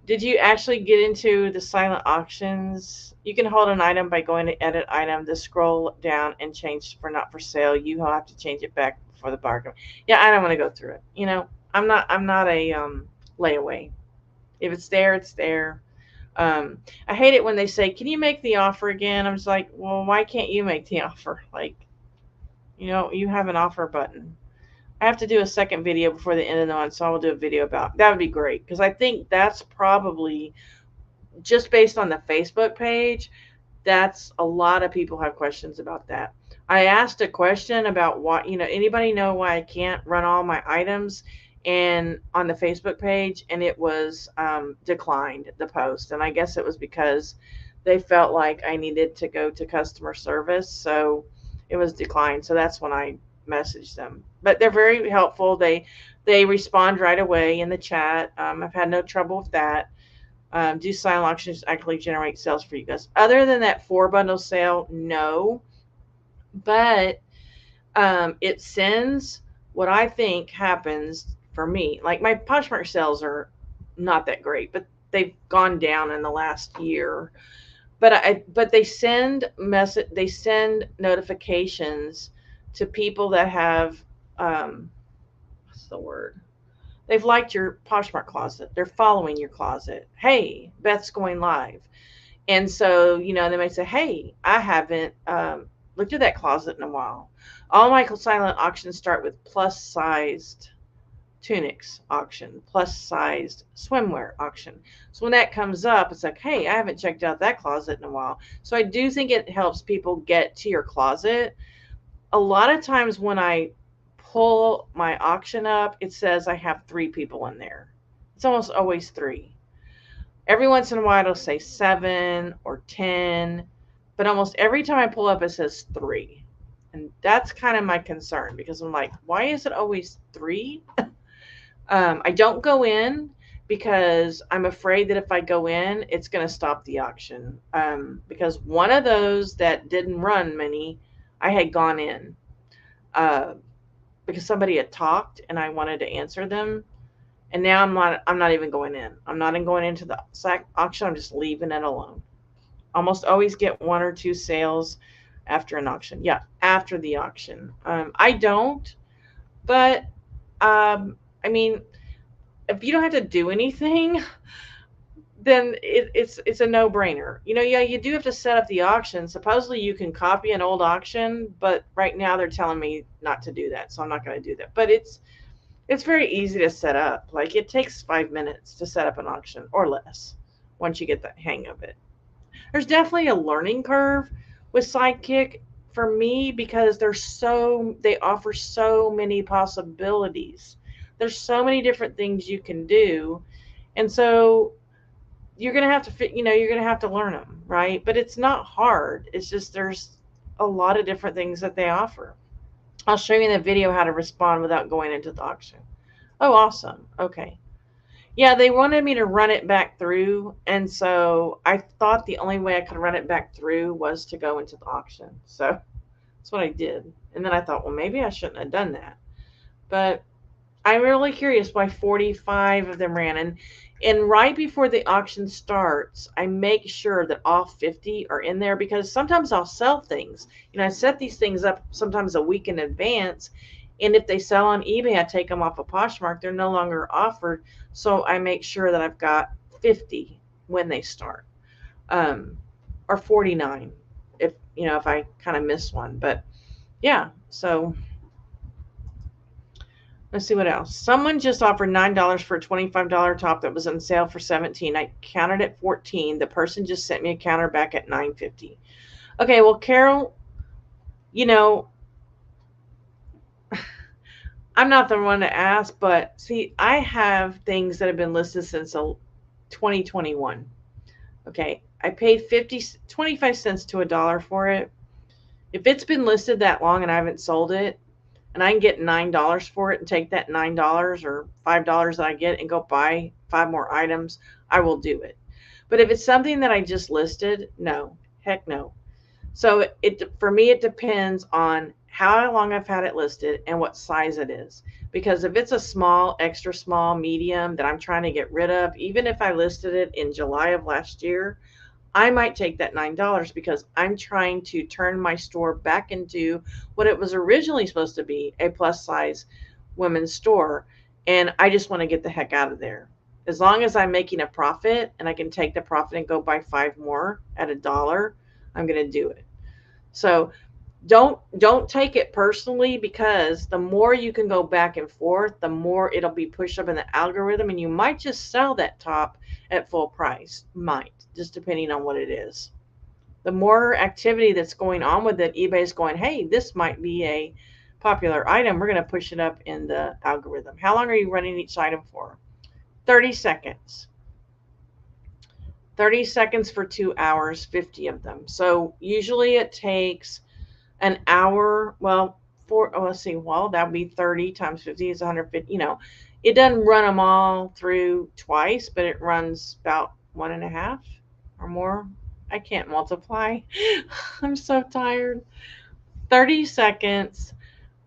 Did you actually get into the silent auctions? You can hold an item by going to edit item, to scroll down and change for not for sale. You will have to change it back for the bargain. Yeah, I don't want to go through it. I'm not a layaway. If it's there, it's there. I hate it when they say, "Can you make the offer again?" I'm just like, well, why can't you make the offer? Like, you have an offer button. I have to do a second video before the end of the month, so I will do a video about that. Would be great, because I think that's probably, just based on the Facebook page, that's a lot of people have questions about that. I asked a question about why, anybody know why I can't run all my items and on the Facebook page, and it was declined, the post. And I guess it was because they felt like I needed to go to customer service, so it was declined. So that's when I messaged them. But they're very helpful. They respond right away in the chat. I've had no trouble with that. Do silent auctions actually generate sales for you guys? Other than that 4-bundle sale, no. But it sends what I think happens for me. Like, my Poshmark sales are not that great, but they've gone down in the last year. But they send notifications to people that have what's the word? They've liked your Poshmark Closet. They're following your closet. Hey, Beth's going live. And so, they might say, hey, I haven't looked at that closet in a while. All my silent auctions start with plus-sized tunics auction, plus-sized swimwear auction. So when that comes up, it's like, hey, I haven't checked out that closet in a while. So I do think it helps people get to your closet. A lot of times when I pull my auction up, it says I have 3 people in there. It's almost always 3. Every once in a while it'll say 7 or 10, but almost every time I pull up it says 3. And that's kind of my concern, because I'm like, why is it always 3? I don't go in because I'm afraid that if I go in, it's going to stop the auction. Because one of those that didn't run many, I had gone in because somebody had talked and I wanted to answer them. And now I'm not even going in. I'm not even going into the auction. I'm just leaving it alone. Almost always get 1 or 2 sales after an auction. Yeah, after the auction. I don't, but I mean, if you don't have to do anything, then it's a no-brainer. Yeah, you do have to set up the auction. Supposedly you can copy an old auction, but right now they're telling me not to do that, so I'm not going to do that. But it's It's very easy to set up. Like it takes 5 minutes to set up an auction or less once you get the hang of it. There's definitely a learning curve with Sidekick for me because they offer so many possibilities. There's so many different things you can do. And so you're going to have to you're going to have to learn them, right? But it's not hard. It's just there's a lot of different things that they offer. I'll show you in the video how to respond without going into the auction. Oh, awesome. Okay. Yeah, they wanted me to run it back through, and so I thought the only way I could run it back through was to go into the auction. So that's what I did. And then I thought, well, maybe I shouldn't have done that. But I'm really curious why 45 of them ran. And right before the auction starts, I make sure that all 50 are in there because sometimes I'll sell things. I set these things up sometimes a week in advance. And if they sell on eBay, I take them off of Poshmark. They're no longer offered. So I make sure that I've got 50 when they start, or 49 if I kind of miss one. But yeah, so let's see what else. Someone just offered $9 for a $25 top that was on sale for $17. I countered at $14. The person just sent me a counter back at $9.50. Okay, well, Carol, I'm not the one to ask, but see, I have things that have been listed since 2021. Okay, I paid 25 cents to $1 for it. If it's been listed that long and I haven't sold it, and I can get $9 for it and take that $9 or $5 that I get and go buy 5 more items, I will do it. But if it's something that I just listed, no, heck no. So for me, it depends on how long I've had it listed and what size it is. Because if it's a small, extra small, medium that I'm trying to get rid of, even if I listed it in July of last year, I might take that $9 because I'm trying to turn my store back into what it was originally supposed to be, a plus size women's store. And I just want to get the heck out of there. As long as I'm making a profit and I can take the profit and go buy 5 more at $1, I'm going to do it. So don't take it personally, because the more you can go back and forth, the more it'll be pushed up in the algorithm, and you might just sell that top at full price. Might, just depending on what it is. The more activity that's going on with it, eBay's going, hey, this might be a popular item. We're going to push it up in the algorithm. How long are you running each item for? 30 seconds. 30 seconds for 2 hours, 50 of them. So usually it takes an hour. Well, let's see. Well, that would be 30 times 50 is 150. It doesn't run them all through twice, but it runs about 1.5 or more. I can't multiply. I'm so tired. 30 seconds.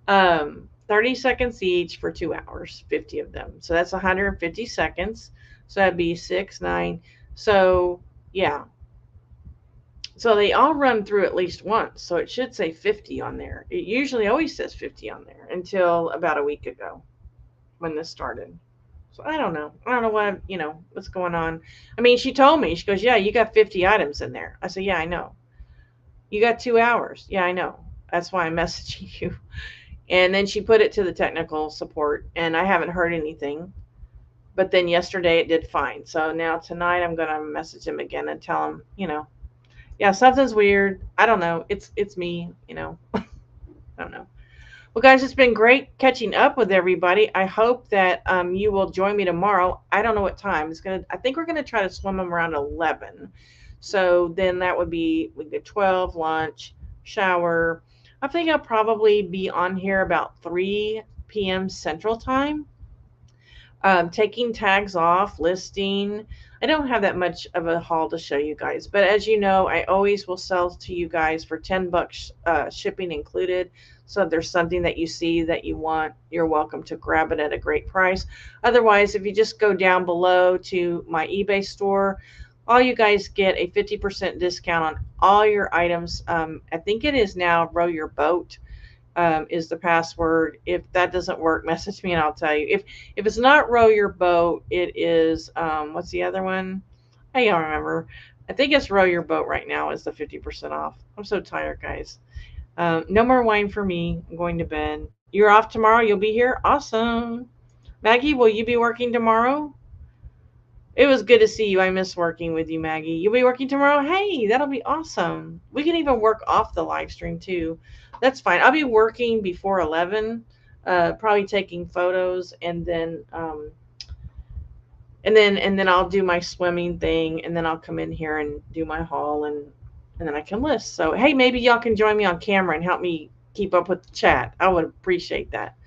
30 seconds each for 2 hours, 50 of them. So that's 150 seconds. So that'd be 6, 9. So yeah. So they all run through at least once. So it should say 50 on there. It usually always says 50 on there until about a week ago when this started. So I don't know. I don't know what's going on. I mean, she told me, she goes, yeah, you got 50 items in there. I said, yeah, I know. You got 2 hours. Yeah, I know. That's why I'm messaging you. And then she put it to the technical support, and I haven't heard anything. But then yesterday it did fine. So now tonight I'm going to message him again and tell him, yeah, something's weird. I don't know. It's me, I don't know. Well, guys, it's been great catching up with everybody. I hope that you will join me tomorrow. I don't know what time. I think we're gonna try to swim them around 11. So then that would be 12, lunch, shower. I think I'll probably be on here about 3 p.m. Central Time. Taking tags off, listing. I don't have that much of a haul to show you guys, but as you know, I always will sell to you guys for $10 shipping included. So if there's something that you see that you want, you're welcome to grab it at a great price. Otherwise, if you just go down below to my eBay store, all you guys get a 50% discount on all your items. I think it is now Row Your Boat. Is the password. If that doesn't work, message me and I'll tell you. If it's not Row Your Boat, it is what's the other one? I don't remember. I think it's Row Your Boat right now is the 50% off. I'm so tired, guys. No more wine for me. I'm going to bed. You're off tomorrow. You'll be here. Awesome. Maggie, will you be working tomorrow? It was good to see you. I miss working with you, Maggie. You'll be working tomorrow? Hey, that'll be awesome. We can even work off the live stream too. That's fine. I'll be working before 11, probably taking photos, and then I'll do my swimming thing, and then I'll come in here and do my haul, and then I can list. So hey, maybe y'all can join me on camera and help me keep up with the chat. I would appreciate that.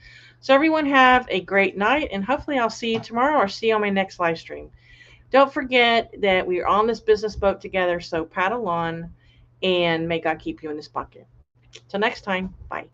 So everyone have a great night, and hopefully I'll see you tomorrow or see you on my next live stream. Don't forget that we are on this business boat together, so paddle on, and may God keep you in this pocket. Till next time, bye.